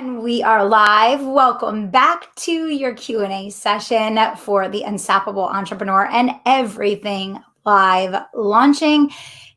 And we are live. Welcome back to your Q&A session for the Unstoppable Entrepreneur and Everything Live launching.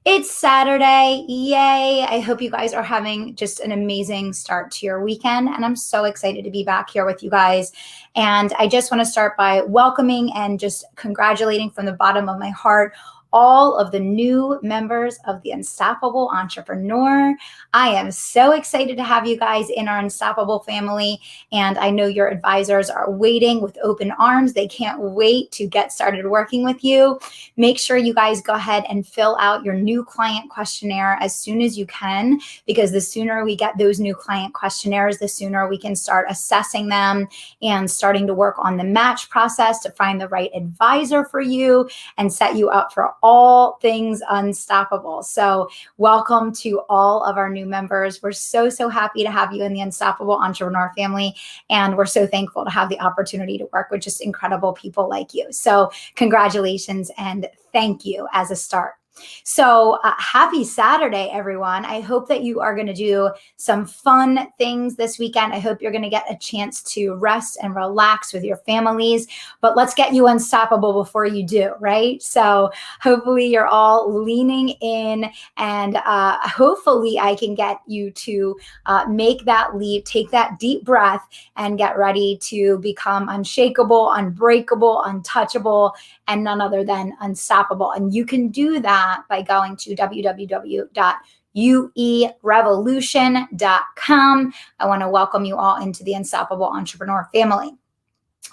It's Saturday. Yay. I hope you guys are having just an amazing start to your weekend. And I'm so excited to be back here with you guys. And I just want to start by welcoming and just congratulating from the bottom of my heart all of the new members of the Unstoppable Entrepreneur. I am so excited to have you guys in our Unstoppable family, and I know your advisors are waiting with open arms. They can't wait to get started working with you. Make sure you guys go ahead and fill out your new client questionnaire as soon as you can, because the sooner we get those new client questionnaires, the sooner we can start assessing them and starting to work on the match process to find the right advisor for you and set you up for all things unstoppable. So welcome to all of our new members. We're so happy to have you in the Unstoppable Entrepreneur family. And we're so thankful to have the opportunity to work with just incredible people like you. So congratulations and thank you as a start. So happy Saturday, everyone. I hope that you are going to do some fun things this weekend. I hope you're going to get a chance to rest and relax with your families, but let's get you unstoppable before you do, right? So hopefully you're all leaning in, and hopefully I can get you to make that leap, take that deep breath, and get ready to become unshakable, unbreakable, untouchable, and none other than unstoppable. And you can do that by going to www.uerevolution.com. I want to welcome you all into the Unstoppable Entrepreneur family.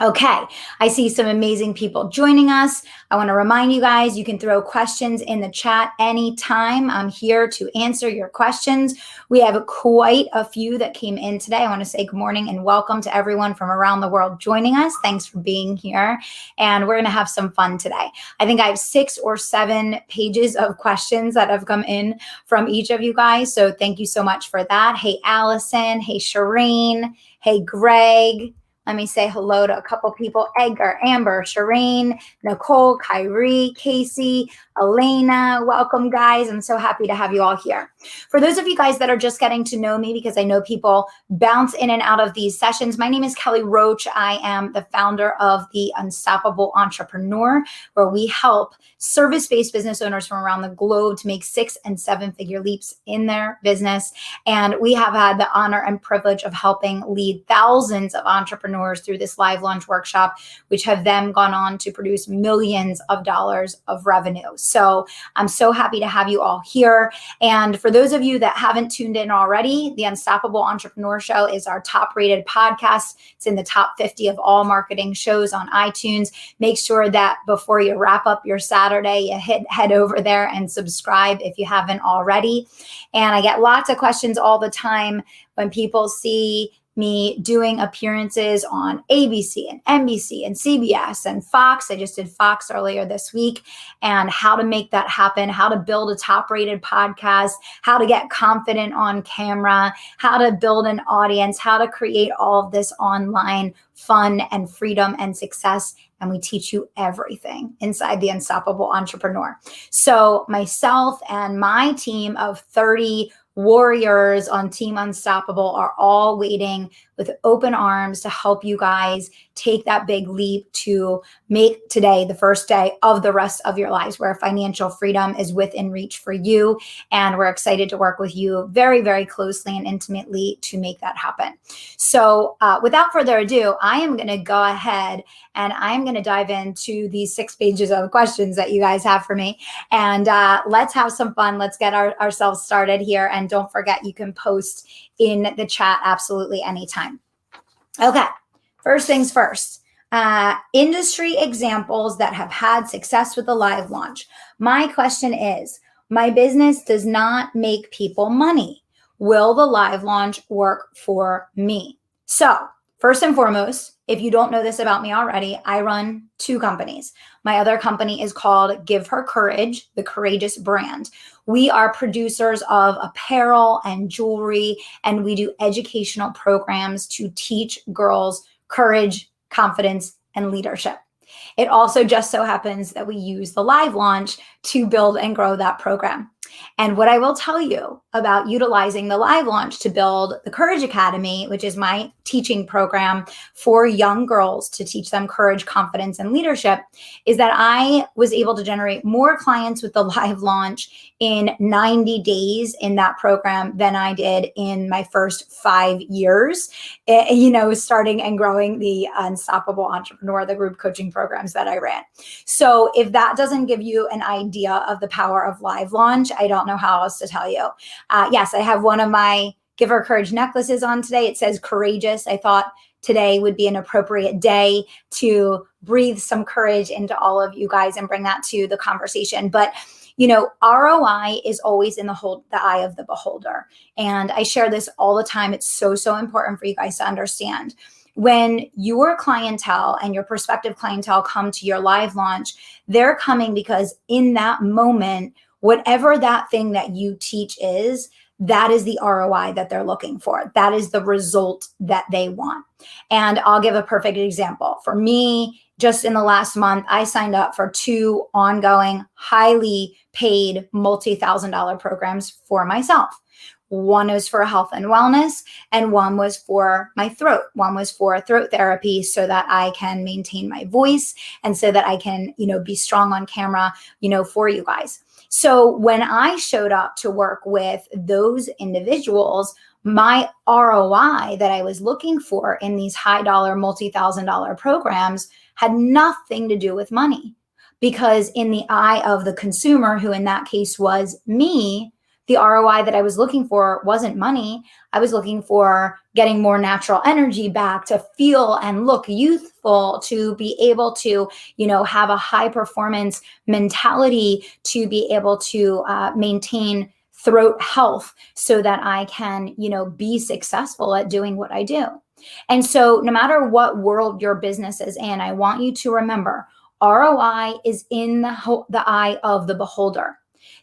Okay, I see some amazing people joining us. I want to remind you guys, you can throw questions in the chat anytime. I'm here to answer your questions. We have quite a few that came in today. I want to say good morning and welcome to everyone from around the world joining us. Thanks for being here. And we're going to have some fun today. I think I have 6 or 7 pages of questions that have come in from each of you guys. So thank you so much for that. Hey, Allison. Hey, Shireen. Hey, Greg. Let me say hello to a couple people: Edgar, Amber, Shireen, Nicole, Kyrie, Casey, Elena. Welcome, guys. I'm so happy to have you all here. For those of you guys that are just getting to know me, because I know people bounce in and out of these sessions, my name is Kelly Roach. I am the founder of the Unstoppable Entrepreneur, where we help service-based business owners from around the globe to make 6- and 7-figure leaps in their business. And we have had the honor and privilege of helping lead thousands of entrepreneurs through this live launch workshop, which have then gone on to produce millions of dollars of revenue. So I'm so happy to have you all here. And for those of you that haven't tuned in already, the Unstoppable Entrepreneur Show is our top rated podcast. It's in the top 50 of all marketing shows on iTunes. Make sure that before you wrap up your Saturday, you head over there and subscribe if you haven't already. And I get lots of questions all the time when people see me doing appearances on ABC and NBC and CBS and Fox. I just did Fox earlier this week, and how to make that happen, how to build a top-rated podcast, how to get confident on camera, how to build an audience, how to create all of this online fun and freedom and success. And we teach you everything inside the Unstoppable Entrepreneur. So myself and my team of 30 warriors on Team Unstoppable are all waiting with open arms to help you guys take that big leap to make today the first day of the rest of your lives, where financial freedom is within reach for you. And we're excited to work with you very, very closely and intimately to make that happen. So without further ado, I am going to go ahead and I'm going to dive into these 6 pages of questions that you guys have for me. And let's have some fun. Let's get ourselves started here. And don't forget, you can post in the chat absolutely anytime. Okay, first things first. Industry examples that have had success with the live launch. My question is, my business does not make people money. Will the live launch work for me? So first and foremost, if you don't know this about me already, I run 2 companies. My other company is called Give Her Courage, the Courageous brand. We are producers of apparel and jewelry, and we do educational programs to teach girls courage, confidence, and leadership. It also just so happens that we use the live launch to build and grow that program. And what I will tell you about utilizing the live launch to build the Courage Academy, which is my teaching program for young girls to teach them courage, confidence, and leadership, is that I was able to generate more clients with the live launch in 90 days in that program than I did in my first 5 years, starting and growing the Unstoppable Entrepreneur, the group coaching programs that I ran. So if that doesn't give you an idea of the power of live launch, I don't know how else to tell you. Yes, I have one of my Give Her Courage necklaces on today. It says courageous. I thought today would be an appropriate day to breathe some courage into all of you guys and bring that to the conversation. But ROI is always in the eye of the beholder. And I share this all the time. It's so, so important for you guys to understand. When your clientele and your prospective clientele come to your live launch, they're coming because in that moment, whatever that thing that you teach is, that is the ROI that they're looking for. That is the result that they want. And I'll give a perfect example. For me, just in the last month, I signed up for 2 ongoing, highly paid, multi-$1,000 programs for myself. One was for health and wellness, and one was for my throat. One was for throat therapy so that I can maintain my voice and so that I can, be strong on camera, for you guys. So when I showed up to work with those individuals, my ROI that I was looking for in these high dollar, multi-$1,000 programs had nothing to do with money. Because in the eye of the consumer, who in that case was me, the ROI that I was looking for wasn't money. I was looking for getting more natural energy back, to feel and look youthful, to be able to, have a high performance mentality, to be able to maintain throat health so that I can, be successful at doing what I do. And so no matter what world your business is in, I want you to remember ROI is in the eye of the beholder.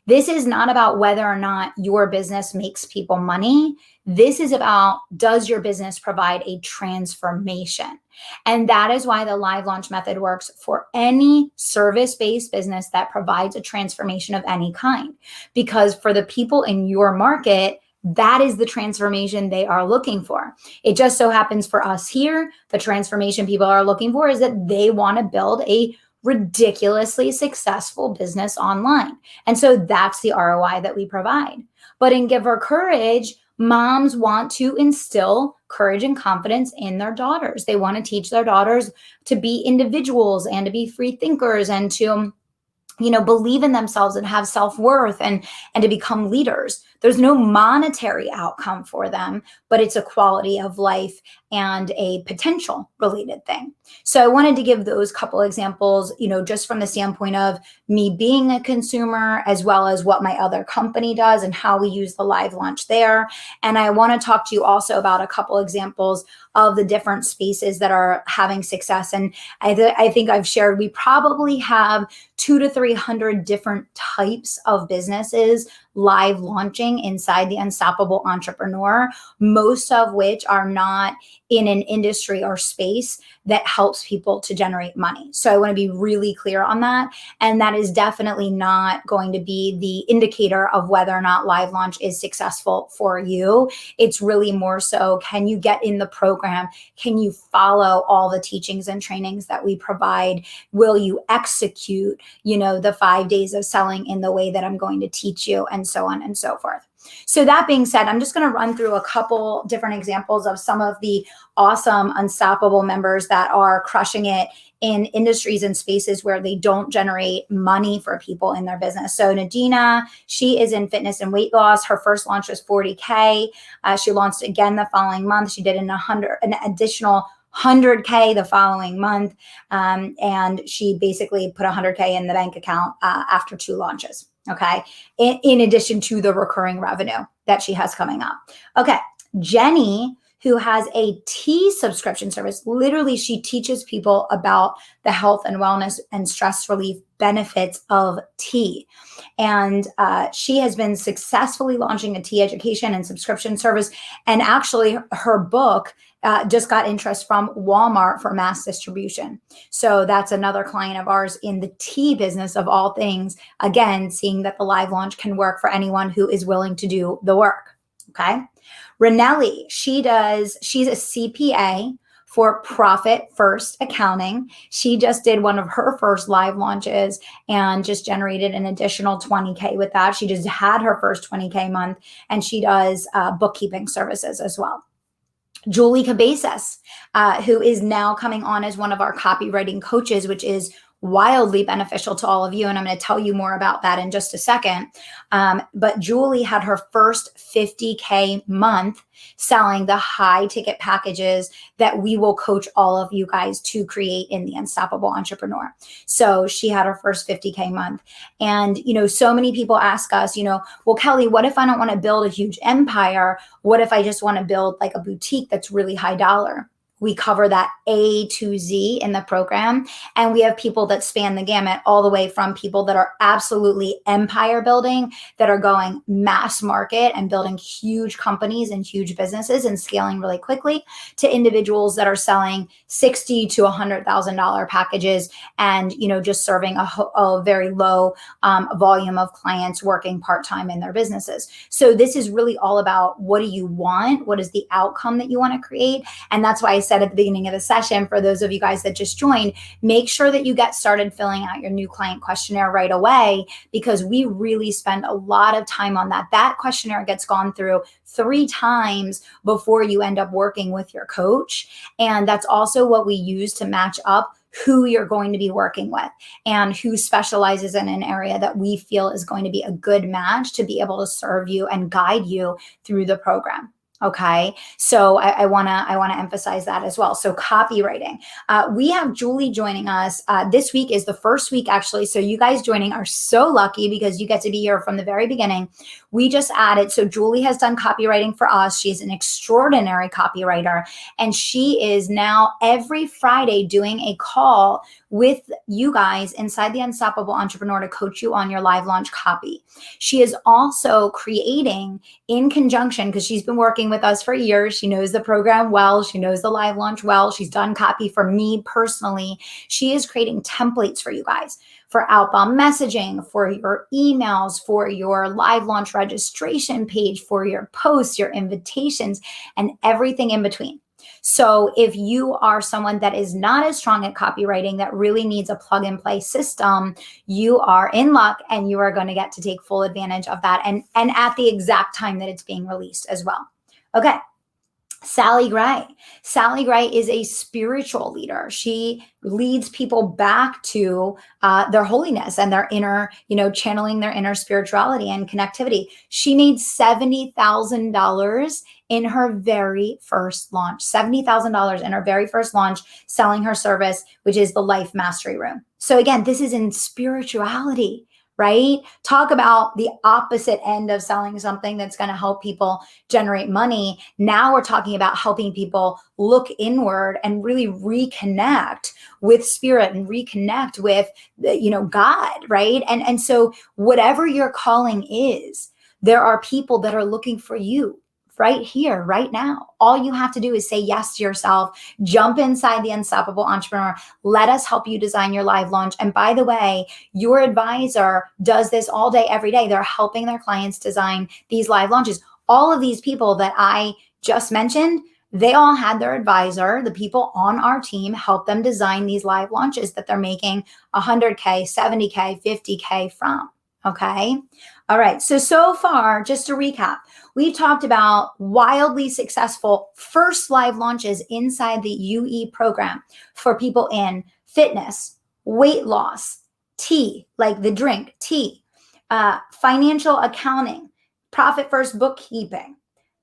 This is not about whether or not your business makes people money. This is about, does your business provide a transformation? And that is why the live launch method works for any service-based business that provides a transformation of any kind. Because for the people in your market, that is the transformation they are looking for. It just so happens for us here, the transformation people are looking for is that they want to build a ridiculously successful business online. And so that's the ROI that we provide. But in Give Her Courage, moms want to instill courage and confidence in their daughters. They want to teach their daughters to be individuals and to be free thinkers and to believe in themselves and have self-worth and to become leaders. There's no monetary outcome for them, but it's a quality of life and a potential related thing. So I wanted to give those couple examples, just from the standpoint of me being a consumer, as well as what my other company does and how we use the live launch there. And I want to talk to you also about a couple examples of the different spaces that are having success. And I think I've shared, we probably have 200 to 300 different types of businesses live launching inside the Unstoppable Entrepreneur, most of which are not in an industry or space that helps people to generate money. So I want to be really clear on that. And that is definitely not going to be the indicator of whether or not live launch is successful for you. It's really more so, can you get in the program? Can you follow all the teachings and trainings that we provide? Will you execute, the 5 days of selling in the way that I'm going to teach you, and so on and so forth. So that being said, I'm just going to run through a couple different examples of some of the awesome Unstoppable members that are crushing it in industries and spaces where they don't generate money for people in their business. So Nadina, she is in fitness and weight loss. Her first launch was 40K. She launched again the following month. She did an additional 100K the following month. And she basically put 100K in the bank account after 2 launches. Okay. In addition to the recurring revenue that she has coming up. Okay. Jenny, who has a tea subscription service, literally she teaches people about the health and wellness and stress relief benefits of tea. And she has been successfully launching a tea education and subscription service. And actually, her book just got interest from Walmart for mass distribution. So that's another client of ours in the tea business of all things. Again, seeing that the live launch can work for anyone who is willing to do the work. Okay. Ranelli, she's a CPA for Profit First Accounting. She just did one of her first live launches and just generated an additional 20K with that. She just had her first 20K month, and she does bookkeeping services as well. Julie Cabezas, who is now coming on as one of our copywriting coaches, which is wildly beneficial to all of you. And I'm going to tell you more about that in just a second. But Julie had her first 50K month selling the high ticket packages that we will coach all of you guys to create in the Unstoppable Entrepreneur. So she had her first 50K month. And, so many people ask us, well, Kelly, what if I don't want to build a huge empire? What if I just want to build like a boutique that's really high dollar? We cover that A to Z in the program. And we have people that span the gamut, all the way from people that are absolutely empire building, that are going mass market and building huge companies and huge businesses and scaling really quickly, to individuals that are selling $60,000 to $100,000 packages and, just serving a very low volume of clients working part-time in their businesses. So this is really all about, what do you want? What is the outcome that you want to create? And that's why I said at the beginning of the session, for those of you guys that just joined, make sure that you get started filling out your new client questionnaire right away, because we really spend a lot of time on that. That questionnaire gets gone through 3 times before you end up working with your coach. And that's also what we use to match up who you're going to be working with and who specializes in an area that we feel is going to be a good match to be able to serve you and guide you through the program. Okay. So I want to emphasize that as well. So copywriting, we have Julie joining us. This week is the first week, actually. So you guys joining are so lucky, because you get to be here from the very beginning. We just added, so Julie has done copywriting for us. She's an extraordinary copywriter, and she is now every Friday doing a call with you guys inside the Unstoppable Entrepreneur to coach you on your live launch copy. She is also creating, in conjunction, because she's been working with us for years. She knows the program well. She knows the live launch well. She's done copy for me personally. She is creating templates for you guys for outbound messaging, for your emails, for your live launch registration page, for your posts, your invitations, and everything in between. So if you are someone that is not as strong at copywriting, that really needs a plug and play system, you are in luck, and you are going to get to take full advantage of that, and at the exact time that it's being released as well. Okay. Sally Gray. Sally Gray is a spiritual leader. She leads people back to their holiness and their inner, channeling their inner spirituality and connectivity. She made $70,000 in her very first launch, $70,000 in her very first launch, selling her service, which is the Life Mastery Room. So again, this is in spirituality, right? Talk about the opposite end of selling something that's going to help people generate money. Now we're talking about helping people look inward and really reconnect with spirit and reconnect with, God, right? And so whatever your calling is, there are people that are looking for you right here, right now. All you have to do is say yes to yourself, jump inside the Unstoppable Entrepreneur. Let us help you design your live launch. And by the way, your advisor does this all day, every day. They're helping their clients design these live launches. All of these people that I just mentioned, they all had their advisor, the people on our team, help them design these live launches that they're making 100K, 70K, 50K from. Okay. All right. So far, just to recap, we've talked about wildly successful first live launches inside the UE program for people in fitness, weight loss, tea, like the drink, tea, financial accounting, profit first bookkeeping,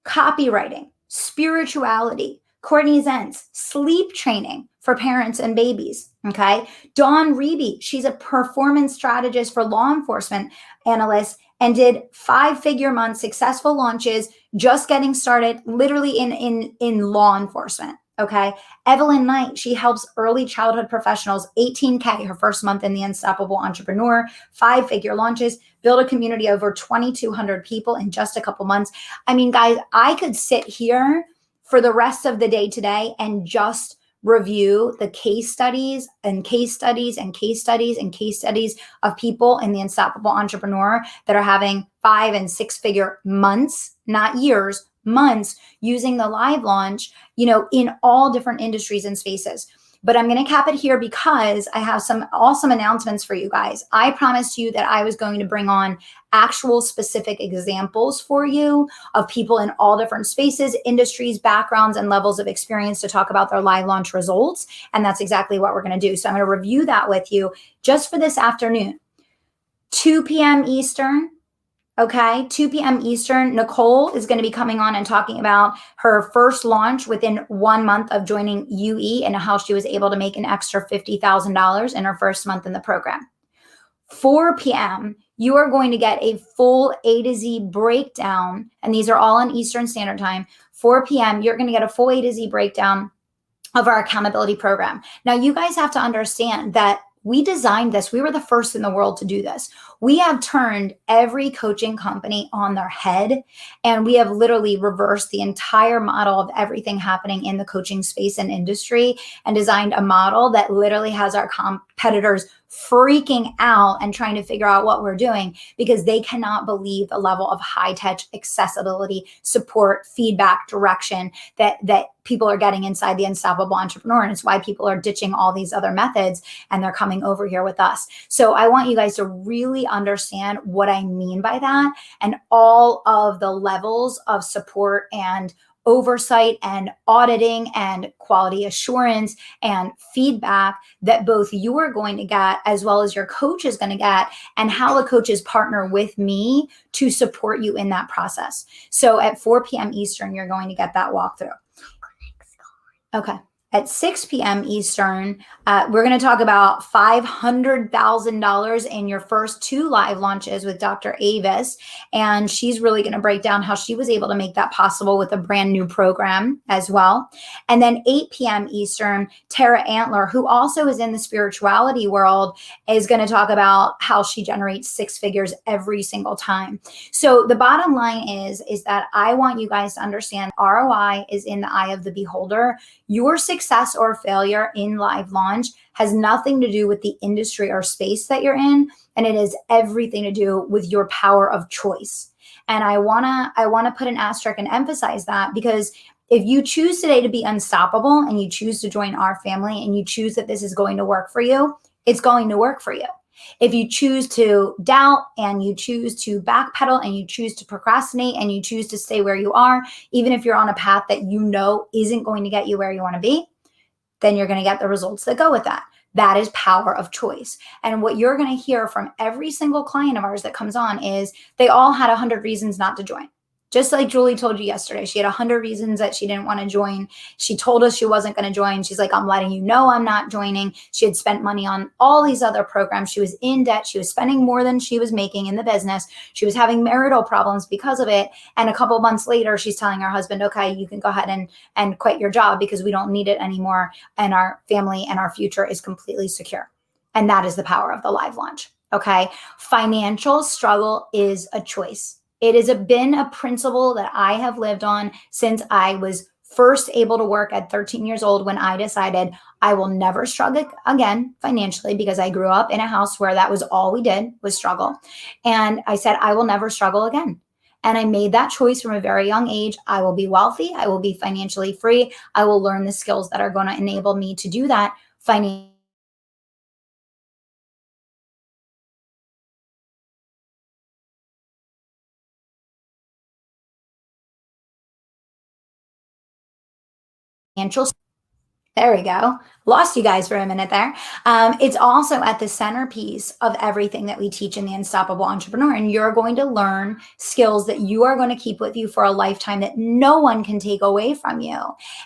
copywriting, spirituality, Courtney Zentz, sleep training for parents and babies. Okay. Dawn Reby, she's a performance strategist for law enforcement analysts and did 5-figure month successful launches, just getting started literally in law enforcement. Okay. Evelyn Knight, she helps early childhood professionals, 18K her first month in the Unstoppable Entrepreneur, 5-figure launches, build a community over 2,200 people in just a couple months. I mean, guys, I could sit here for the rest of the day today and just review the case studies and case studies and case studies and case studies of people in the Unstoppable Entrepreneur that are having 5- and 6-figure months, not years, months, using the live launch, in all different industries and spaces. But I'm going to cap it here because I have some awesome announcements for you guys. I promised you that I was going to bring on actual specific examples for you of people in all different spaces, industries, backgrounds, and levels of experience to talk about their live launch results. And that's exactly what we're going to do. So I'm going to review that with you just for this afternoon. 2 p.m. Eastern. Okay, 2 p.m. Eastern, Nicole is going to be coming on and talking about her first launch within 1 month of joining UE and how she was able to make an extra $50,000 in her first month in the program. 4 p.m., you are going to get a full A to Z breakdown, and these are all on Eastern Standard Time. 4 p.m., you're going to get a full A to Z breakdown of our accountability program. Now, you guys have to understand that we designed this. We were the first in the world to do this. We have turned every coaching company on their head, and we have literally reversed the entire model of everything happening in the coaching space and industry and designed a model that literally has our competitors freaking out and trying to figure out what we're doing because they cannot believe the level of high-touch accessibility, support, feedback, direction that people are getting inside the Unstoppable Entrepreneur. And it's why people are ditching all these other methods and they're coming over here with us. So I want you guys to really understand what I mean by that and all of the levels of support and oversight and auditing and quality assurance and feedback that both you are going to get as well as your coach is going to get, and how the coaches partner with me to support you in that process. So at 4 p.m. Eastern, you're going to get that walkthrough. Okay. At 6 p.m. Eastern, we're going to talk about $500,000 in your first 2 live launches with Dr. Avis. And she's really going to break down how she was able to make that possible with a brand new program as well. And then 8 p.m. Eastern, Tara Antler, who also is in the spirituality world, is going to talk about how she generates 6 figures every single time. So the bottom line is that I want you guys to understand ROI is in the eye of the beholder. Your success or failure in live launch has nothing to do with the industry or space that you're in, and it has everything to do with your power of choice. And I wanna put an asterisk and emphasize that, because if you choose today to be unstoppable and you choose to join our family and you choose that this is going to work for you, it's going to work for you. If you choose to doubt and you choose to backpedal and you choose to procrastinate and you choose to stay where you are, even if you're on a path that you know isn't going to get you where you want to be, then you're going to get the results that go with that. That is power of choice. And what you're going to hear from every single client of ours that comes on is they all had 100 reasons not to join. Just like Julie told you yesterday, she had 100 reasons that she didn't want to join. She told us she wasn't going to join. She's like, I'm letting you know I'm not joining. She had spent money on all these other programs. She was in debt. She was spending more than she was making in the business. She was having marital problems because of it. And a couple of months later, she's telling her husband, okay, you can go ahead and quit your job because we don't need it anymore. And our family and our future is completely secure. And that is the power of the live launch. Okay. Financial struggle is a choice. It has been a principle that I have lived on since I was first able to work at 13 years old, when I decided I will never struggle again financially, because I grew up in a house where that was all we did was struggle. And I said, I will never struggle again. And I made that choice from a very young age. I will be wealthy. I will be financially free. I will learn the skills that are going to enable me to do that financially. There we go. Lost you guys for a minute there. It's also at the centerpiece of everything that we teach in the Unstoppable Entrepreneur. And you're going to learn skills that you are going to keep with you for a lifetime that no one can take away from you.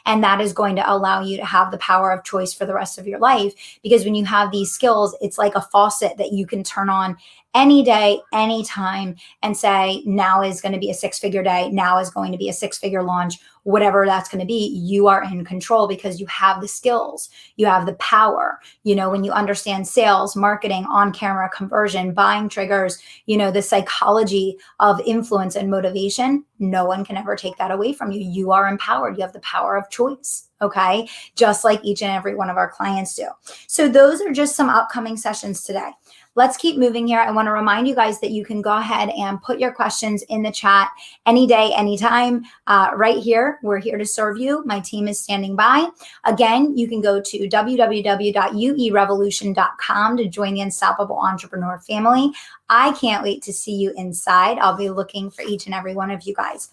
And that is going to allow you to have the power of choice for the rest of your life. Because when you have these skills, it's like a faucet that you can turn on any day, anytime, and say, now is going to be a 6-figure day. Now is going to be a 6-figure launch. whatever that's going to be, you are in control because you have the skills, you have the power. When you understand sales, marketing, on-camera conversion, buying triggers, the psychology of influence and motivation, no one can ever take that away from you. You are empowered. You have the power of choice. Okay. Just like each and every one of our clients do. So those are just some upcoming sessions today. Let's keep moving here. I want to remind you guys that you can go ahead and put your questions in the chat any day, anytime, right here. We're here to serve you. My team is standing by. Again, you can go to www.uerevolution.com to join the Unstoppable Entrepreneur family. I can't wait to see you inside. I'll be looking for each and every one of you guys.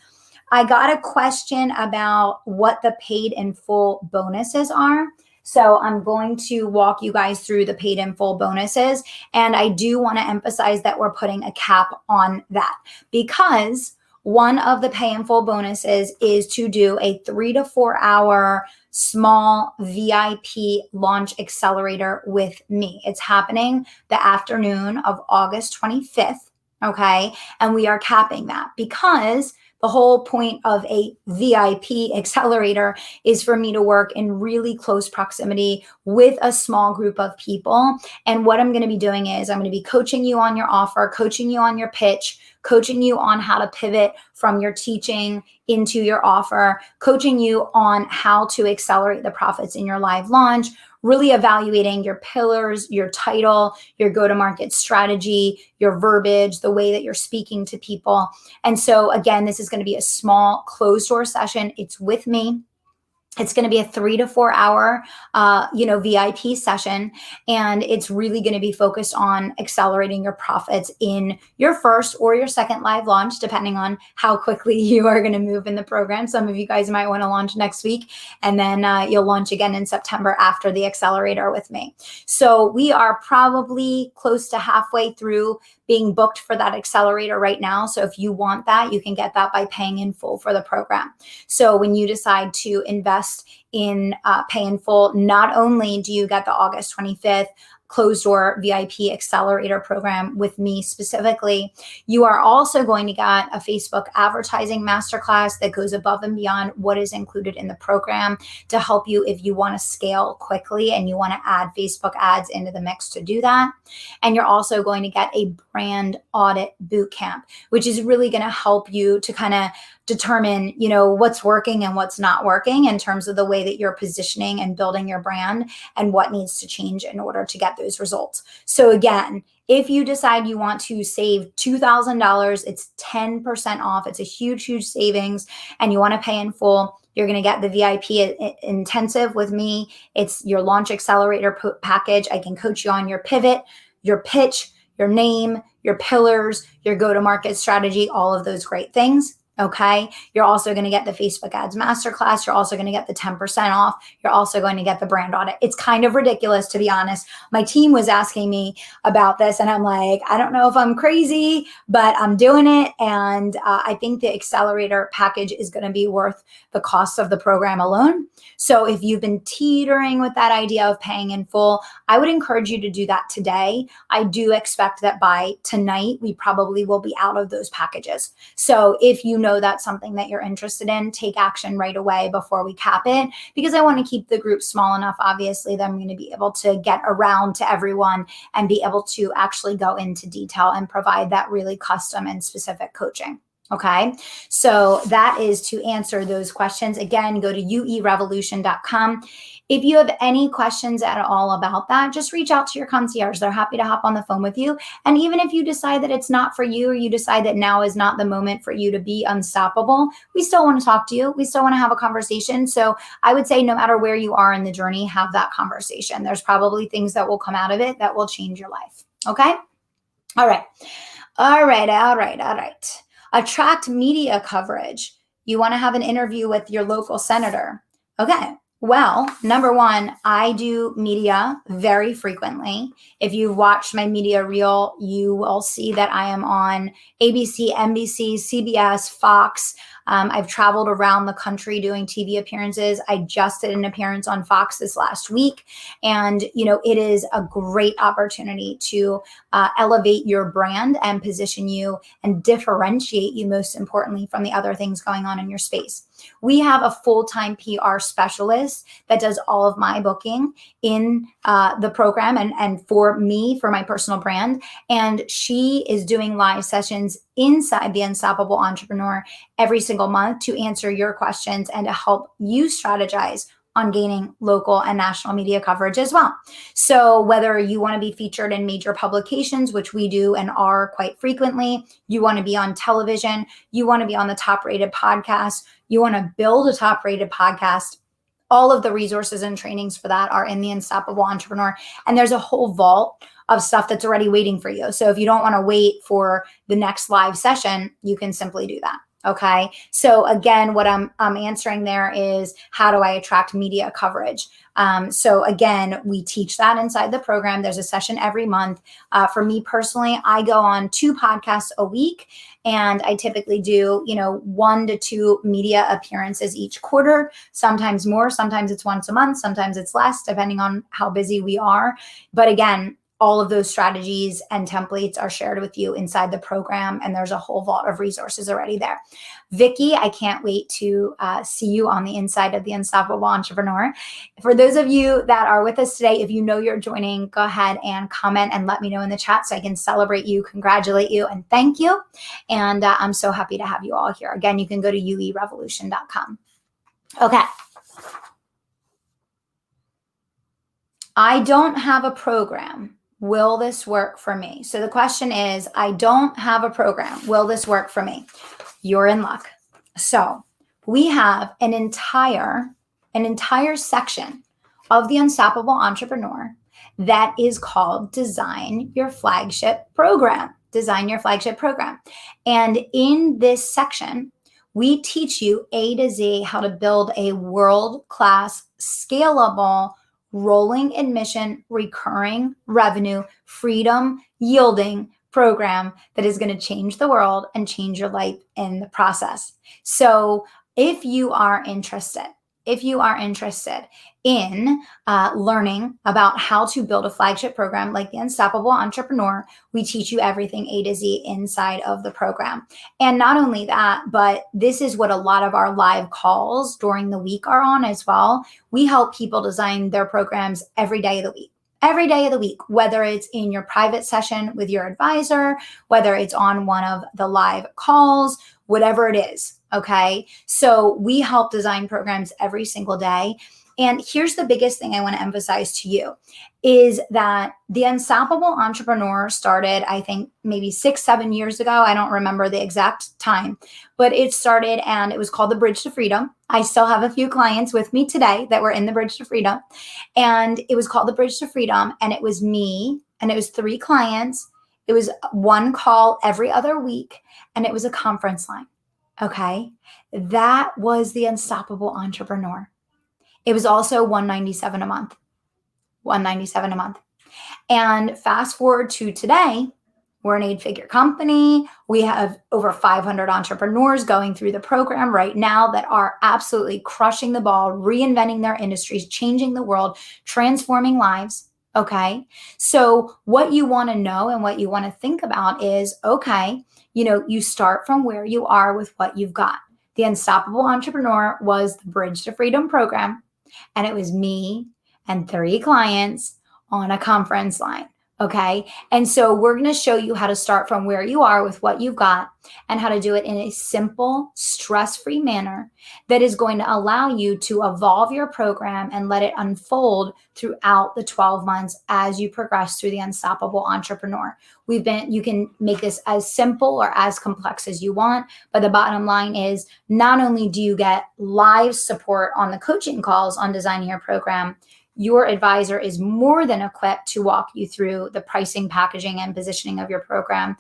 I got a question about what the paid in full bonuses are. So I'm going to walk you guys through the paid in full bonuses. And I do want to emphasize that we're putting a cap on that because one of the pay in full bonuses is to do a 3 to 4 hour small VIP launch accelerator with me. It's happening the afternoon of August 25th. Okay. And we are capping that because the whole point of a VIP accelerator is for me to work in really close proximity with a small group of people. And what I'm going to be doing is I'm going to be coaching you on your offer, coaching you on your pitch, coaching you on how to pivot from your teaching into your offer, coaching you on how to accelerate the profits in your live launch, really evaluating your pillars, your title, your go-to-market strategy, your verbiage, the way that you're speaking to people. And so again, this is going to be a small closed door session. It's with me. It's going to be a 3 to 4 hour, VIP session. And it's really going to be focused on accelerating your profits in your first or your second live launch, depending on how quickly you are going to move in the program. Some of you guys might want to launch next week, and then you'll launch again in September after the accelerator with me. So we are probably close to halfway through being booked for that accelerator right now. So if you want that, you can get that by paying in full for the program. So when you decide to invest in pay in full, not only do you get the August 25th closed door VIP accelerator program with me specifically, you are also going to get a Facebook advertising masterclass that goes above and beyond what is included in the program to help you if you want to scale quickly and you want to add Facebook ads into the mix to do that. And you're also going to get a brand audit bootcamp, which is really going to help you to kind of determine, what's working and what's not working in terms of the way that you're positioning and building your brand and what needs to change in order to get those results. So again, if you decide you want to save $2,000, it's 10% off. It's a huge, huge savings, and you want to pay in full. You're going to get the VIP intensive with me. It's your launch accelerator package. I can coach you on your pivot, your pitch, your name, your pillars, your go-to-market strategy, all of those great things. Okay. You're also going to get the Facebook ads masterclass. You're also going to get the 10% off. You're also going to get the brand audit. It's kind of ridiculous, to be honest. My team was asking me about this and I'm like, I don't know if I'm crazy, but I'm doing it. And I think the accelerator package is going to be worth the cost of the program alone. So if you've been teetering with that idea of paying in full, I would encourage you to do that today. I do expect that by tonight, we probably will be out of those packages. So if you know that's something that you're interested in, take action right away before we cap it, because I want to keep the group small enough, obviously, that I'm going to be able to get around to everyone and be able to actually go into detail and provide that really custom and specific coaching. Okay, so that is to answer those questions. Again, go to uerevolution.com. If you have any questions at all about that, just reach out to your concierge. They're happy to hop on the phone with you. And even if you decide that it's not for you, or you decide that now is not the moment for you to be unstoppable, we still want to talk to you. We still want to have a conversation. So I would say no matter where you are in the journey, have that conversation. There's probably things that will come out of it that will change your life. Okay? All right. Attract media coverage. You want to have an interview with your local senator. Okay. Well, number one, I do media very frequently. If you've watched my media reel, you will see that I am on ABC, NBC, CBS, Fox. I've traveled around the country doing TV appearances. I just did an appearance on Fox this last week. And, it is a great opportunity to elevate your brand and position you and differentiate you, most importantly, from the other things going on in your space. We have a full-time PR specialist that does all of my booking in the program and for me, for my personal brand. And she is doing live sessions inside the Unstoppable Entrepreneur every single month to answer your questions and to help you strategize on gaining local and national media coverage as well. So whether you want to be featured in major publications, which we do and are quite frequently, you want to be on television, you want to be on the top rated podcast, you want to build a top rated podcast, all of the resources and trainings for that are in the Unstoppable Entrepreneur. And there's a whole vault of stuff that's already waiting for you. So if you don't want to wait for the next live session, you can simply do that. Okay. So again, what I'm answering there is, how do I attract media coverage? So again, we teach that inside the program. There's a session every month. For me personally, I go on 2 podcasts a week, and I typically do, 1 to 2 media appearances each quarter, sometimes more, sometimes it's once a month, sometimes it's less, depending on how busy we are. But again, all of those strategies and templates are shared with you inside the program, and there's a whole vault of resources already there. Vicky, I can't wait to see you on the inside of the Unstoppable Entrepreneur. For those of you that are with us today, if you know you're joining, go ahead and comment and let me know in the chat so I can celebrate you, congratulate you, and thank you. And I'm so happy to have you all here. Again, you can go to uerevolution.com. Okay. I don't have a program. Will this work for me? So the question is, I don't have a program. Will this work for me? You're in luck. So we have an entire section of the Unstoppable Entrepreneur that is called Design Your Flagship Program. Design Your Flagship Program. And in this section, we teach you A to Z how to build a world-class, scalable, rolling admission, recurring revenue, freedom yielding program that is going to change the world and change your life in the process. So if you are interested in learning about how to build a flagship program like the Unstoppable Entrepreneur, we teach you everything A to Z inside of the program. And not only that, but this is what a lot of our live calls during the week are on as well. We help people design their programs every day of the week. Every day of the week, whether it's in your private session with your advisor, whether it's on one of the live calls, whatever it is. Okay. So we help design programs every single day. And here's the biggest thing I want to emphasize to you is that the Unstoppable Entrepreneur started, I think, maybe 6-7 years ago. I don't remember the exact time, but it started and it was called the Bridge to Freedom. I still have a few clients with me today that were in the Bridge to Freedom, and it was called the Bridge to Freedom. And it was me, and it was 3 clients. It was 1 call every other week, and it was a conference line. Okay. That was the Unstoppable Entrepreneur. It was also $197 a month. $197 a month. And fast forward to today, we're an 8-figure company. We have over 500 entrepreneurs going through the program right now that are absolutely crushing the ball, reinventing their industries, changing the world, transforming lives. Okay. So what you want to know and what you want to think about is, okay, you start from where you are with what you've got. The Unstoppable Entrepreneur was the Bridge to Freedom program, and it was me and 3 clients on a conference line. Okay. And so we're going to show you how to start from where you are with what you've got and how to do it in a simple, stress-free manner that is going to allow you to evolve your program and let it unfold throughout the 12 months as you progress through the Unstoppable Entrepreneur. You can make this as simple or as complex as you want, but the bottom line is not only do you get live support on the coaching calls on designing your program, your advisor is more than equipped to walk you through the pricing, packaging, and positioning of your program.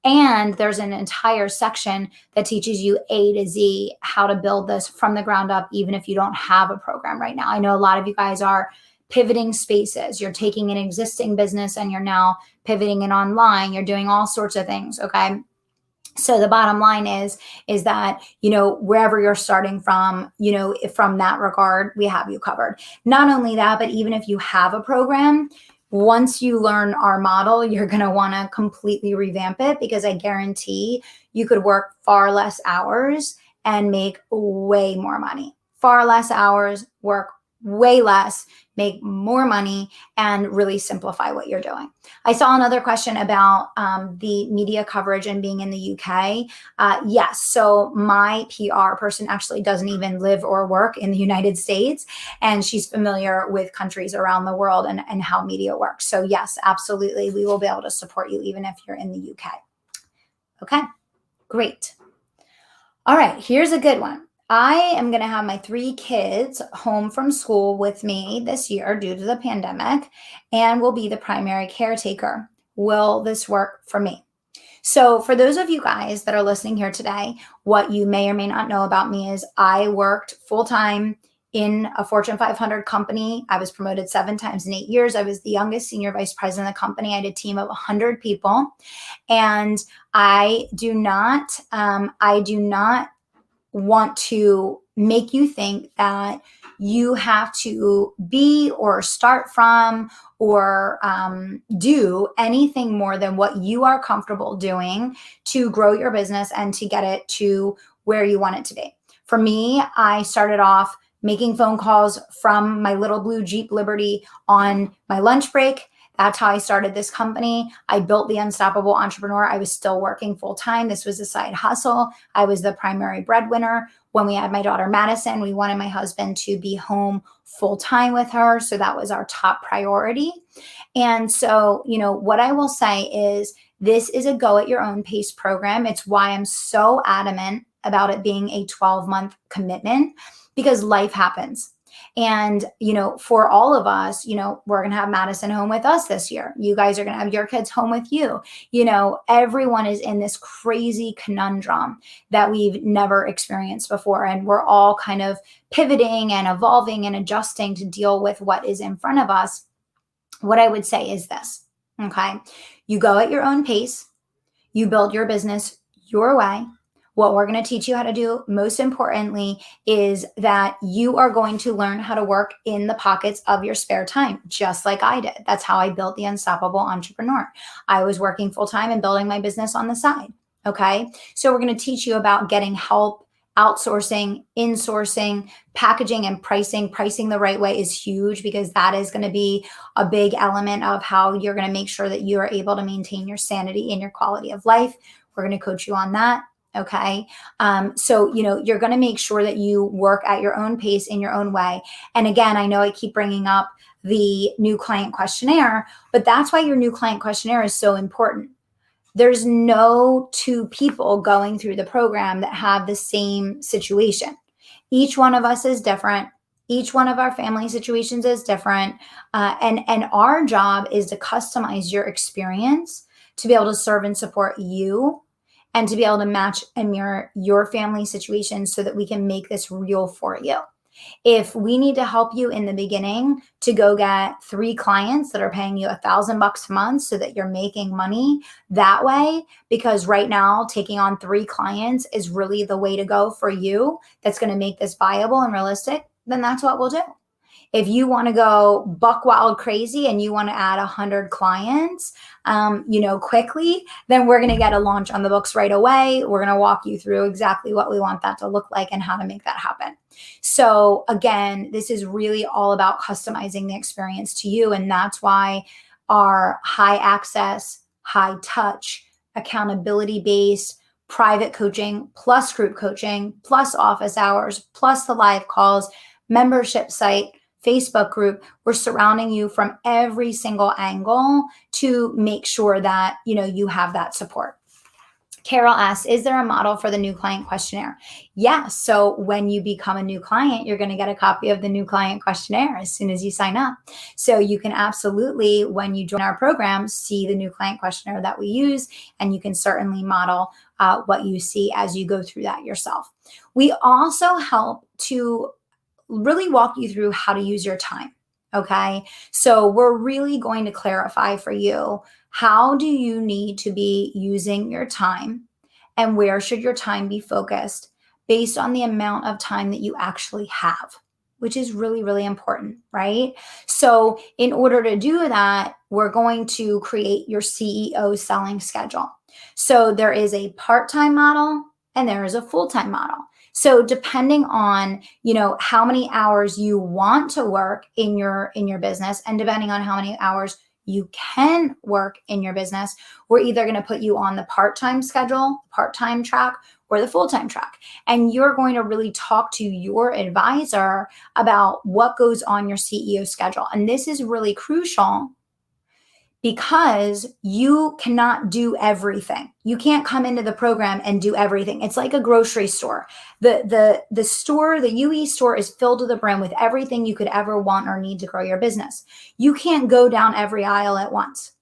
And there's an entire section that teaches you A to Z how to build this from the ground up, even if you don't have a program right now. I know a lot of you guys are pivoting spaces. You're taking an existing business and you're now pivoting it online. You're doing all sorts of things. Okay. So the bottom line is that, wherever you're starting from, from that regard, we have you covered. Not only that, but even if you have a program, once you learn our model, you're going to want to completely revamp it, because I guarantee you could work far less hours and make way more money. Far less hours, work way less, make more money, and really simplify what you're doing. I saw another question about the media coverage and being in the UK. Yes, so my PR person actually doesn't even live or work in the United States, and she's familiar with countries around the world and how media works. So yes, absolutely, we will be able to support you even if you're in the UK. Okay, great. All right, here's a good one. I am going to have my 3 kids home from school with me this year due to the pandemic and will be the primary caretaker. Will this work for me? So, for those of you guys that are listening here today, what you may or may not know about me is I worked full time in a Fortune 500 company. I was promoted 7 times in 8 years. I was the youngest senior vice president of the company. I had a team of 100 people, and I do not want to make you think that you have to be or start from or do anything more than what you are comfortable doing to grow your business and to get it to where you want it to be. For me, I started off making phone calls from my little blue Jeep Liberty on my lunch break. That's how I started this company. I built the Unstoppable Entrepreneur. I was still working full time. This was a side hustle. I was the primary breadwinner. When we had my daughter Madison, we wanted my husband to be home full time with her. So that was our top priority. And so, what I will say is this is a go at your own pace program. It's why I'm so adamant about it being a 12-month commitment, because life happens. And, for all of us, we're going to have Madison home with us this year. You guys are going to have your kids home with you. Everyone is in this crazy conundrum that we've never experienced before. And we're all kind of pivoting and evolving and adjusting to deal with what is in front of us. What I would say is this, okay? You go at your own pace. You build your business your way. What we're going to teach you how to do, most importantly, is that you are going to learn how to work in the pockets of your spare time, just like I did. That's how I built the Unstoppable Entrepreneur. I was working full time and building my business on the side. Okay. So we're going to teach you about getting help, outsourcing, insourcing, packaging, and pricing. Pricing the right way is huge, because that is going to be a big element of how you're going to make sure that you are able to maintain your sanity and your quality of life. We're going to coach you on that. Okay. So, you're going to make sure that you work at your own pace in your own way. And again, I know I keep bringing up the new client questionnaire, but that's why your new client questionnaire is so important. There's no 2 people going through the program that have the same situation. Each one of us is different. Each one of our family situations is different. And our job is to customize your experience to be able to serve and support you, and to be able to match and mirror your family situation so that we can make this real for you. If we need to help you in the beginning to go get 3 clients that are paying you $1,000 a month so that you're making money that way, because right now taking on 3 clients is really the way to go for you, that's going to make this viable and realistic, then that's what we'll do. If you want to go buck wild crazy and you want to add 100 clients, quickly, then we're going to get a launch on the books right away. We're going to walk you through exactly what we want that to look like and how to make that happen. So again, this is really all about customizing the experience to you. And that's why our high access, high touch, accountability based, private coaching, plus group coaching, plus office hours, plus the live calls, membership site, Facebook group, we're surrounding you from every single angle to make sure that, you have that support. Carol asks, is there a model for the new client questionnaire? Yes. So when you become a new client, you're going to get a copy of the new client questionnaire as soon as you sign up. So you can absolutely, when you join our program, see the new client questionnaire that we use, and you can certainly model what you see as you go through that yourself. We also help to really walk you through how to use your time. Okay. So we're really going to clarify for you, how do you need to be using your time, and where should your time be focused based on the amount of time that you actually have, which is really, really important, right? So in order to do that, we're going to create your CEO selling schedule. So there is a part-time model and there is a full-time model. So depending on, how many hours you want to work in your business, and depending on how many hours you can work in your business, we're either going to put you on the part-time schedule, part-time track, or the full-time track. And you're going to really talk to your advisor about what goes on your CEO schedule. And this is really crucial because you cannot do everything. You can't come into the program and do everything. It's like a grocery store. The store, the UE store, is filled to the brim with everything you could ever want or need to grow your business. You can't go down every aisle at once.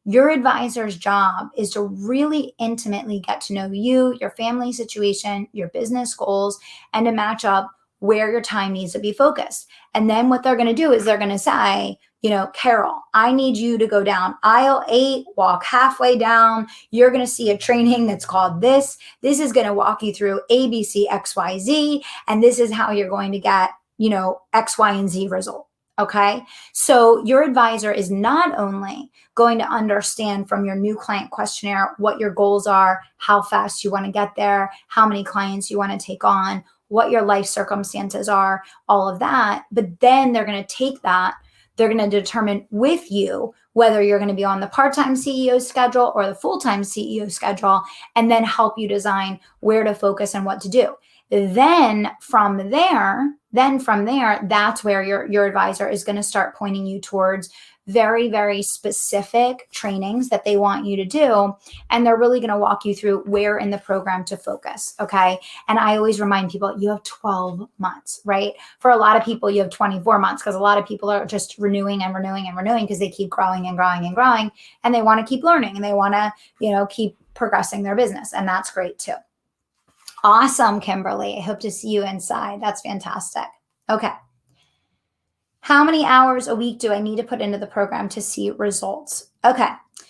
Your advisor's job is to really intimately get to know you, your family situation, your business goals, and to match up where your time needs to be focused. And then what they're going to do is they're going to say, Carol, I need you to go down aisle 8, walk halfway down. You're going to see a training that's called this. This is going to walk you through A, B, C, X, Y, Z. And this is how you're going to get, X, Y, and Z result. Okay. So your advisor is not only going to understand from your new client questionnaire what your goals are, how fast you want to get there, how many clients you want to take on, what your life circumstances are, all of that. But then they're going to take that. They're going to determine with you whether you're going to be on the part-time CEO schedule or the full-time CEO schedule, and then help you design where to focus and what to do. Then from there, that's where your advisor is going to start pointing you towards very, very specific trainings that they want you to do. And they're really going to walk you through where in the program to focus. Okay. And I always remind people, you have 12 months, right? For a lot of people, you have 24 months because a lot of people are just renewing and renewing and renewing because they keep growing and growing and growing, and they want to keep learning and they want to, keep progressing their business. And that's great too. Awesome, Kimberly. I hope to see you inside. That's fantastic. Okay. How many hours a week do I need to put into the program to see results? Okay.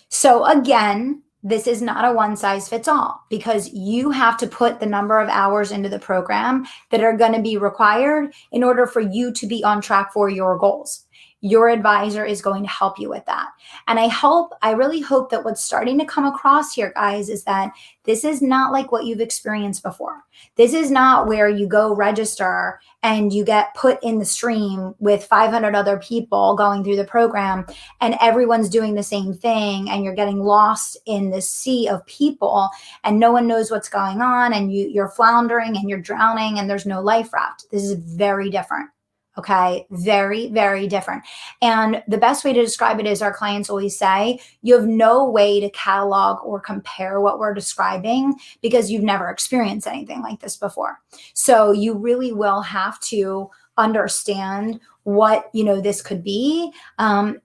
So again, this is not a one size fits all, because you have to put the number of hours into the program that are going to be required in order for you to be on track for your goals. Your advisor is going to help you with that. And I really hope that what's starting to come across here, guys, is that this is not like what you've experienced before. This is not where you go register and you get put in the stream with 500 other people going through the program and everyone's doing the same thing and you're getting lost in this sea of people and no one knows what's going on and you're floundering and you're drowning and there's no life raft. This is very different. Okay. Very, very different. And the best way to describe it is, our clients always say, you have no way to catalog or compare what we're describing because you've never experienced anything like this before. So you really will have to understand what, this could be, and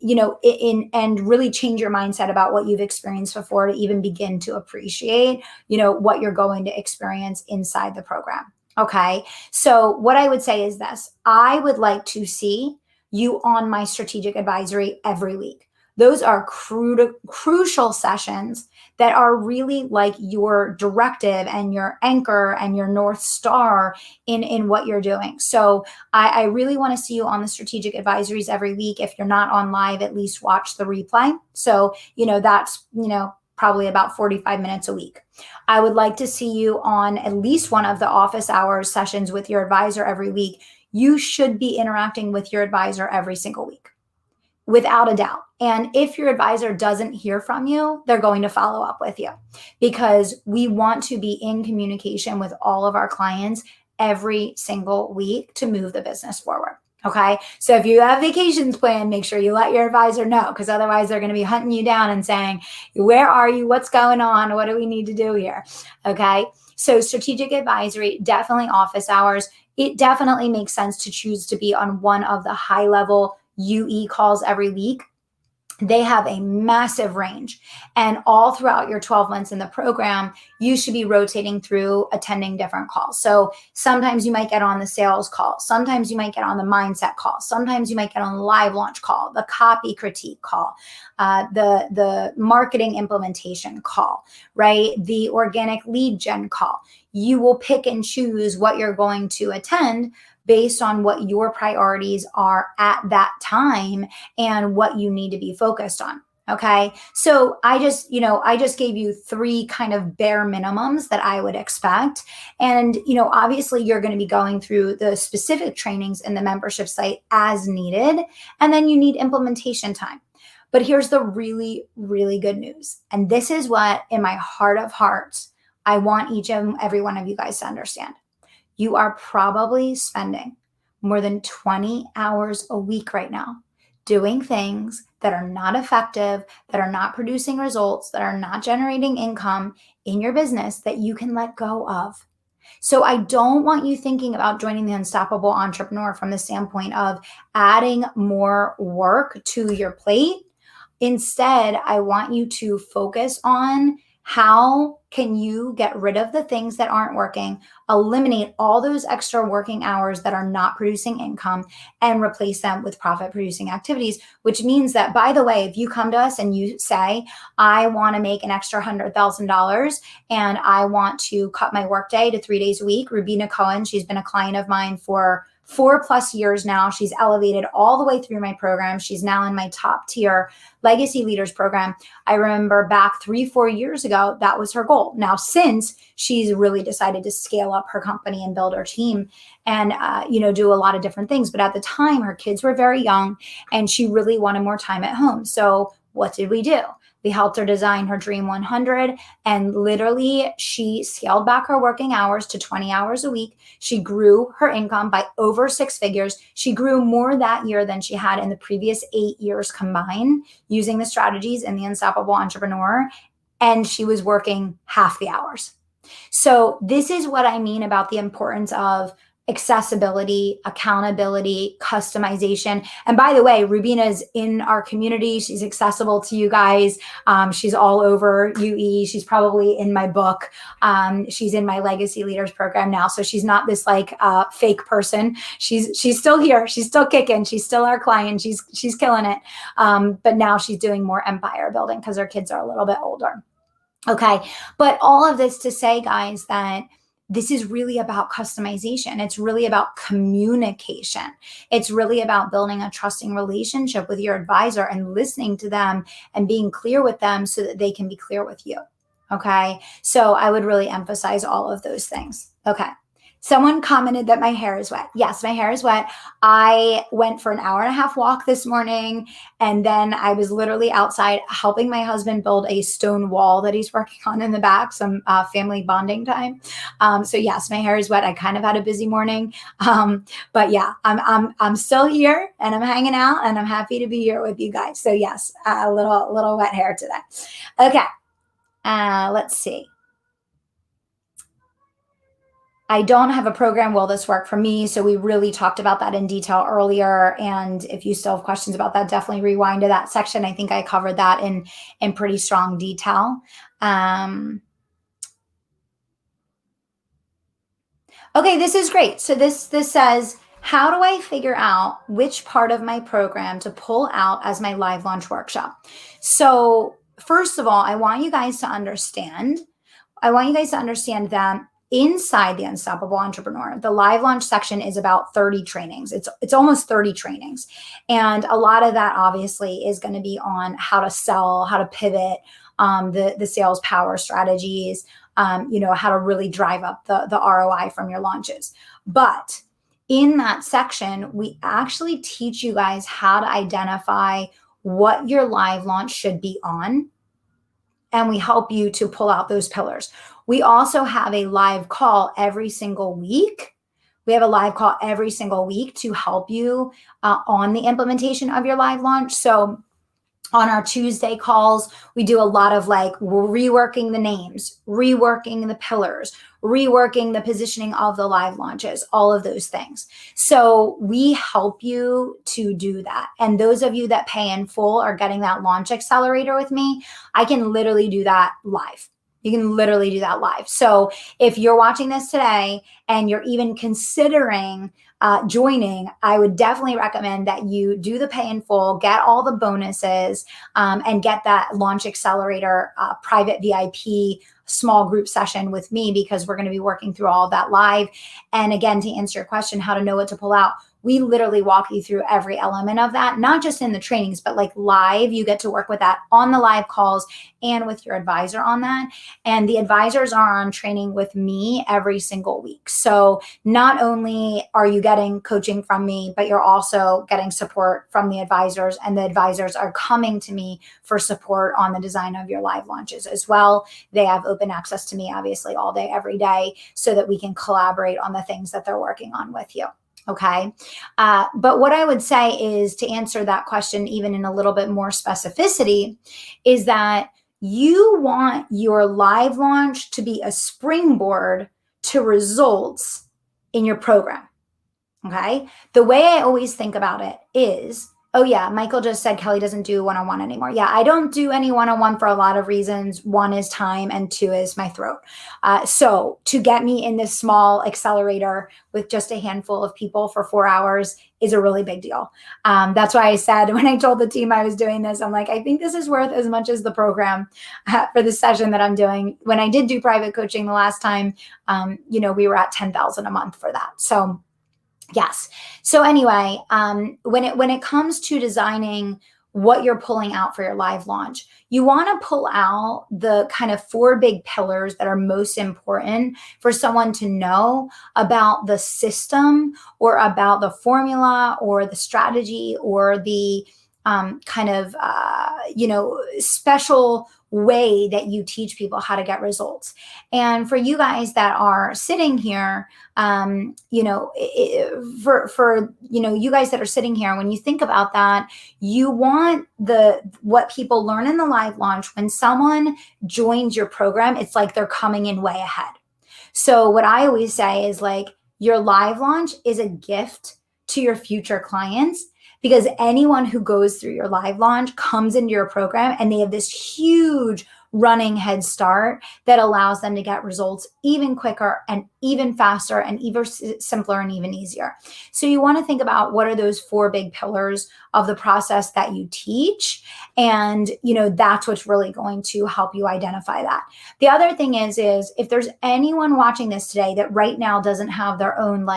really change your mindset about what you've experienced before to even begin to appreciate, what you're going to experience inside the program. Okay. So what I would say is this: I would like to see you on my strategic advisory every week. Those are crucial sessions that are really like your directive and your anchor and your North Star in what you're doing. So I really want to see you on the strategic advisories every week. If you're not on live, at least watch the replay. So, that's, probably about 45 minutes a week. I would like to see you on at least one of the office hours sessions with your advisor every week. You should be interacting with your advisor every single week, without a doubt. And if your advisor doesn't hear from you, they're going to follow up with you, because we want to be in communication with all of our clients every single week to move the business forward. Okay. So if you have vacations planned, make sure you let your advisor know, because otherwise they're going to be hunting you down and saying, where are you? What's going on? What do we need to do here? Okay. So strategic advisory, definitely office hours. It definitely makes sense to choose to be on one of the high level UE calls every week. They have a massive range, and all throughout your 12 months in the program, you should be rotating through attending different calls. So sometimes you might get on the sales call. Sometimes you might get on the mindset call. Sometimes you might get on the live launch call, the copy critique call, the marketing implementation call, right? The organic lead gen call. You will pick and choose what you're going to attend based on what your priorities are at that time and what you need to be focused on. Okay. So I just gave you 3 kind of bare minimums that I would expect. And, obviously you're going to be going through the specific trainings in the membership site as needed. And then you need implementation time. But here's the really, really good news. And this is what, in my heart of hearts, I want each and every one of you guys to understand. You are probably spending more than 20 hours a week right now doing things that are not effective, that are not producing results, that are not generating income in your business that you can let go of. So I don't want you thinking about joining the Unstoppable Entrepreneur from the standpoint of adding more work to your plate. Instead, I want you to focus on how can you get rid of the things that aren't working, eliminate all those extra working hours that are not producing income, and replace them with profit producing activities, which means that, by the way, if you come to us and you say, I want to make an extra $100,000 and I want to cut my workday to 3 days a week, Rubina Cohen, she's been a client of mine for 4+ years now. She's elevated all the way through my program. She's now in my top tier Legacy Leaders program. I remember back 3-4 years ago, that was her goal. Now, since she's really decided to scale up her company and build her team and, do a lot of different things. But at the time, her kids were very young and she really wanted more time at home. So what did we do? We helped her design her Dream 100, and literally she scaled back her working hours to 20 hours a week. She grew her income by over 6 figures. She grew more that year than she had in the previous 8 years combined using the strategies in the Unstoppable Entrepreneur, and she was working half the hours. So this is what I mean about the importance of accessibility, accountability, customization. And by the way, Rubina is in our community. She's accessible to you guys. She's all over UE. She's probably in my book. She's in my Legacy Leaders program now. So she's not this fake person. She's still here. She's still kicking. She's still our client. She's killing it. But now she's doing more empire building because her kids are a little bit older. Okay. But all of this to say, guys, that this is really about customization. It's really about communication. It's really about building a trusting relationship with your advisor and listening to them and being clear with them so that they can be clear with you. Okay. So I would really emphasize all of those things. Okay. Someone commented that my hair is wet. Yes, my hair is wet. I went for an 1.5 hour walk this morning, and then I was literally outside helping my husband build a stone wall that he's working on in the back, some family bonding time. So yes, my hair is wet. I kind of had a busy morning, but yeah, I'm still here and I'm hanging out, and I'm happy to be here with you guys. So yes, a little wet hair today. Okay, let's see. I don't have a program. Will this work for me? So we really talked about that in detail earlier. And if you still have questions about that, definitely rewind to that section. I think I covered that in pretty strong detail. Okay, this is great. So this says, how do I figure out which part of my program to pull out as my live launch workshop? So first of all, I want you guys to understand that inside the Unstoppable Entrepreneur, the live launch section is about 30 trainings. It's almost 30 trainings. And a lot of that obviously is going to be on how to sell, how to pivot, the sales power strategies, how to really drive up the ROI from your launches. But in that section, we actually teach you guys how to identify what your live launch should be on. And we help you to pull out those pillars. We also have a live call every single week. We have a live call every single week to help you on the implementation of your live launch. So on our Tuesday calls, we do a lot of reworking the names, reworking the pillars, reworking the positioning of the live launches, all of those things. So we help you to do that. And those of you that pay in full are getting that launch accelerator with me. I can literally do that live. You can literally do that live. So if you're watching this today and you're even considering joining, I would definitely recommend that you do the pay in full, get all the bonuses, and get that launch accelerator private VIP small group session with me, because we're going to be working through all of that live. And again, to answer your question, how to know what to pull out, we literally walk you through every element of that, not just in the trainings, but like live. You get to work with that on the live calls and with your advisor on that. And the advisors are on training with me every single week. So not only are you getting coaching from me, but you're also getting support from the advisors, and the advisors are coming to me for support on the design of your live launches as well. They have open access to me, obviously, all day, every day, so that we can collaborate on the things that they're working on with you. Okay. But what I would say is, to answer that question even in a little bit more specificity, is that you want your live launch to be a springboard to results in your program. Okay. The way I always think about it is, oh yeah, Michael just said Kelly doesn't do one-on-one anymore. Yeah, I don't do any one-on-one for a lot of reasons. One is time, and two is my throat. So to get me in this small accelerator with just a handful of people for 4 hours is a really big deal. That's why I said, when I told the team I was doing this, I'm like, I think this is worth as much as the program for the session that I'm doing. When I did do private coaching the last time, we were at 10,000 a month for that. So yes. So anyway, when it comes to designing what you're pulling out for your live launch, you want to pull out the kind of 4 big pillars that are most important for someone to know about the system, or about the formula, or the strategy, or the special way that you teach people how to get results. And for you guys that are sitting here, you guys that are sitting here, when you think about that, you want what people learn in the live launch. When someone joins your program, it's like they're coming in way ahead. So what I always say is, like, your live launch is a gift to your future clients, because anyone who goes through your live launch comes into your program and they have this huge running head start that allows them to get results even quicker and even faster and even simpler and even easier. So you want to think about, what are those 4 big pillars of the process that you teach? And, that's what's really going to help you identify that. The other thing is if there's anyone watching this today that right now doesn't have their own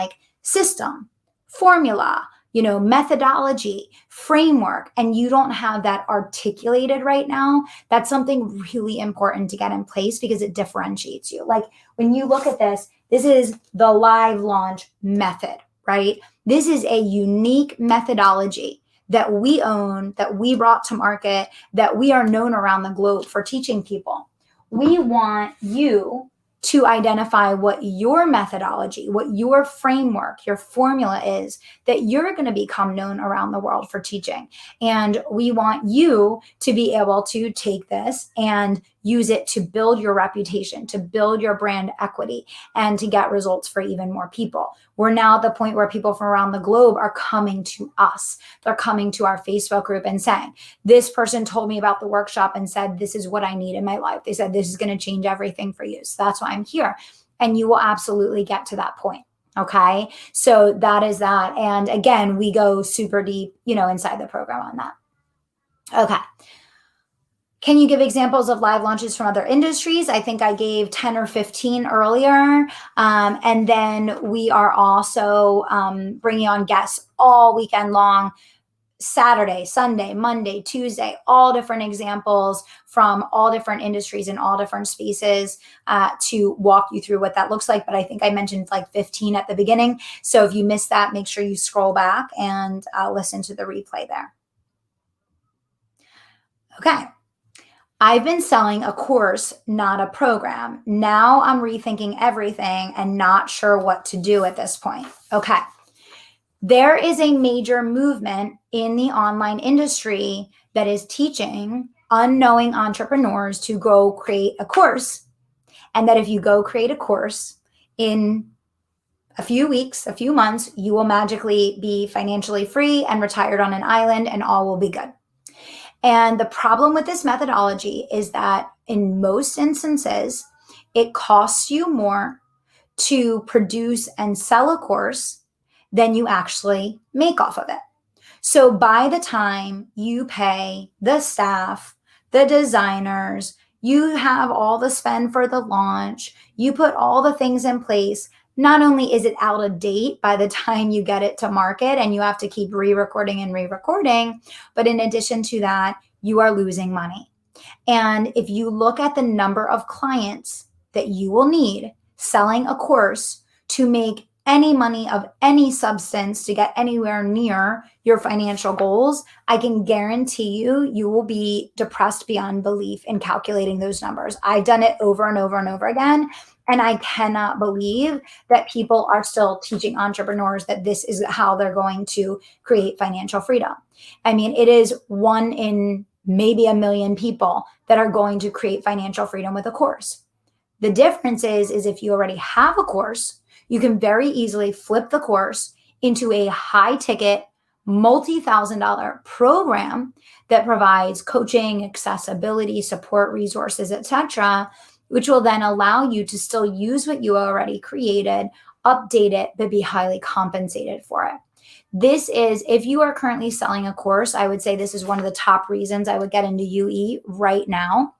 system, formula, methodology, framework, and you don't have that articulated right now, that's something really important to get in place, because it differentiates you. Like, when you look at this is the live launch method, right? This is a unique methodology that we own, that we brought to market, that we are known around the globe for teaching people. We want you to identify what your methodology, what your framework, your formula is, that you're going to become known around the world for teaching. And we want you to be able to take this and use it to build your reputation, to build your brand equity, and to get results for even more people. We're now at the point where people from around the globe are coming to us. They're coming to our Facebook group and saying, this person told me about the workshop and said, this is what I need in my life. They said, this is going to change everything for you. So that's why I'm here. And you will absolutely get to that point. Okay. So that is that. And again, we go super deep, inside the program on that. Okay. Can you give examples of live launches from other industries? I think I gave 10 or 15 earlier. And then we are also bringing on guests all weekend long, Saturday, Sunday, Monday, Tuesday, all different examples from all different industries and all different spaces to walk you through what that looks like. But I think I mentioned 15 at the beginning. So if you missed that, make sure you scroll back and listen to the replay there. Okay. I've been selling a course, not a program. Now I'm rethinking everything and not sure what to do at this point. Okay. There is a major movement in the online industry that is teaching unknowing entrepreneurs to go create a course. And that if you go create a course in a few weeks, a few months, you will magically be financially free and retired on an island, and all will be good. And the problem with this methodology is that in most instances, it costs you more to produce and sell a course than you actually make off of it. So by the time you pay the staff, the designers, you have all the spend for the launch, you put all the things in place, not only is it out of date by the time you get it to market and you have to keep re-recording and re-recording, but in addition to that, you are losing money. And if you look at the number of clients that you will need selling a course to make any money of any substance to get anywhere near your financial goals, I can guarantee you will be depressed beyond belief in calculating those numbers. I've done it over and over and over again. And I cannot believe that people are still teaching entrepreneurs that this is how they're going to create financial freedom. I mean, it is 1 in maybe a million people that are going to create financial freedom with a course. The difference is if you already have a course, you can very easily flip the course into a high ticket, multi-$1,000 program that provides coaching, accessibility, support, resources, etc., which will then allow you to still use what you already created, update it, but be highly compensated for it. This is, if you are currently selling a course, I would say this is one of the top reasons I would get into UE right now,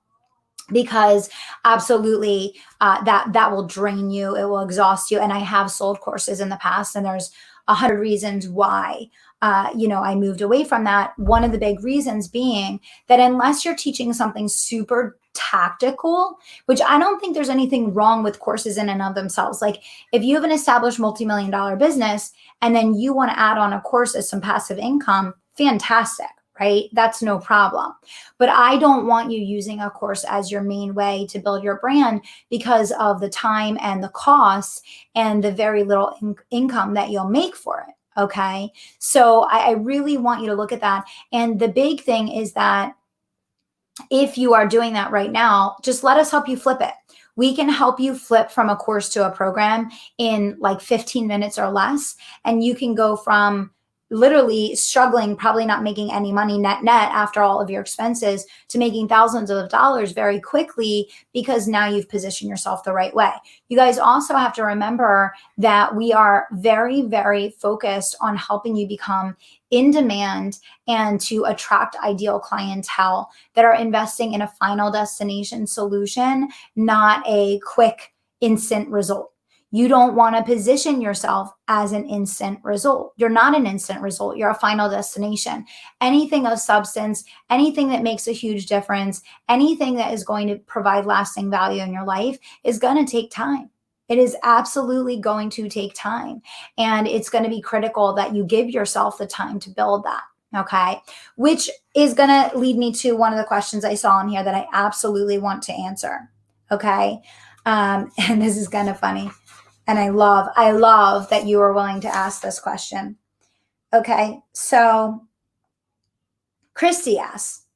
because absolutely that will drain you. It will exhaust you. And I have sold courses in the past, and there's 100 reasons why I moved away from that. One of the big reasons being that unless you're teaching something super tactical, which I don't think there's anything wrong with courses in and of themselves. Like if you have an established multi-million-dollar business and then you want to add on a course as some passive income, fantastic, right? That's no problem. But I don't want you using a course as your main way to build your brand because of the time and the costs and the very little income that you'll make for it. Okay. So I really want you to look at that. And the big thing is that if you are doing that right now, just let us help you flip it. We can help you flip from a course to a program in like 15 minutes or less. And you can go from literally struggling, probably not making any money net after all of your expenses, to making thousands of dollars very quickly, because now you've positioned yourself the right way. You guys also have to remember that we are very, very focused on helping you become in demand and to attract ideal clientele that are investing in a final destination solution, not a quick instant result. You don't want to position yourself as an instant result. You're not an instant result. You're a final destination. Anything of substance, anything that makes a huge difference, anything that is going to provide lasting value in your life is going to take time. It is absolutely going to take time. And it's going to be critical that you give yourself the time to build that. Okay. Which is going to lead me to one of the questions I saw in here that I absolutely want to answer. Okay. And this is kind of funny. And I love that you are willing to ask this question. Okay, so Christy asks,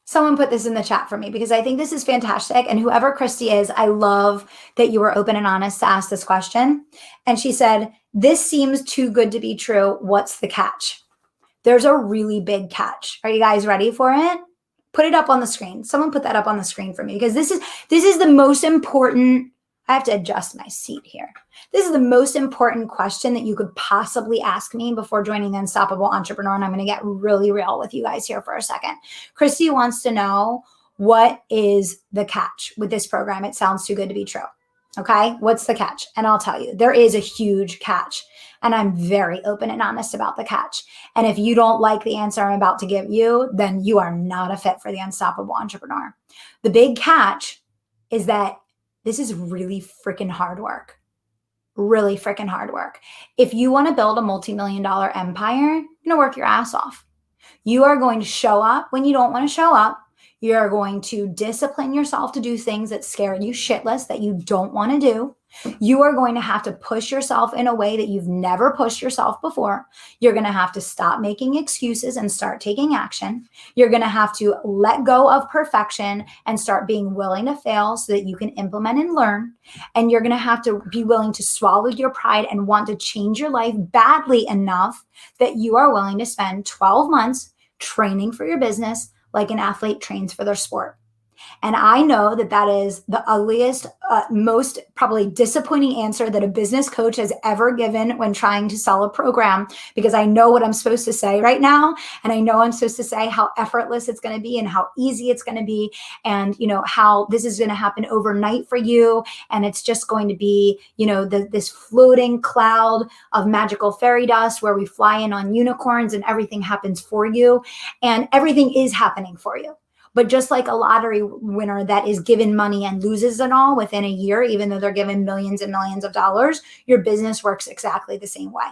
someone put this in the chat for me because I think this is fantastic. And whoever Christy is, I love that you were open and honest to ask this question. And she said, this seems too good to be true. What's the catch? There's a really big catch. Are you guys ready for it? Put it up on the screen. Someone put that up on the screen for me, because this is the most important. I have to adjust my seat here. This is the most important question that you could possibly ask me before joining the Unstoppable Entrepreneur. And I'm going to get really real with you guys here for a second. Christy wants to know, what is the catch with this program? It sounds too good to be true. Okay. What's the catch? And I'll tell you, there is a huge catch. And I'm very open and honest about the catch. And if you don't like the answer I'm about to give you, then you are not a fit for the Unstoppable Entrepreneur. The big catch is that this is really freaking hard work. Really freaking hard work. If you want to build a multi-million-dollar empire, you're going to work your ass off. You are going to show up when you don't want to show up. You're going to discipline yourself to do things that scare you shitless, that you don't want to do. You are going to have to push yourself in a way that you've never pushed yourself before. You're going to have to stop making excuses and start taking action. You're going to have to let go of perfection and start being willing to fail so that you can implement and learn. And you're going to have to be willing to swallow your pride and want to change your life badly enough that you are willing to spend 12 months training for your business like an athlete trains for their sport. And I know that that is the ugliest, most probably disappointing answer that a business coach has ever given when trying to sell a program, because I know what I'm supposed to say right now. And I know I'm supposed to say how effortless it's going to be and how easy it's going to be. And, how this is going to happen overnight for you. And it's just going to be, this floating cloud of magical fairy dust where we fly in on unicorns and everything happens for you. And everything is happening for you. But just like a lottery winner that is given money and loses it all within a year, even though they're given millions and millions of dollars, your business works exactly the same way.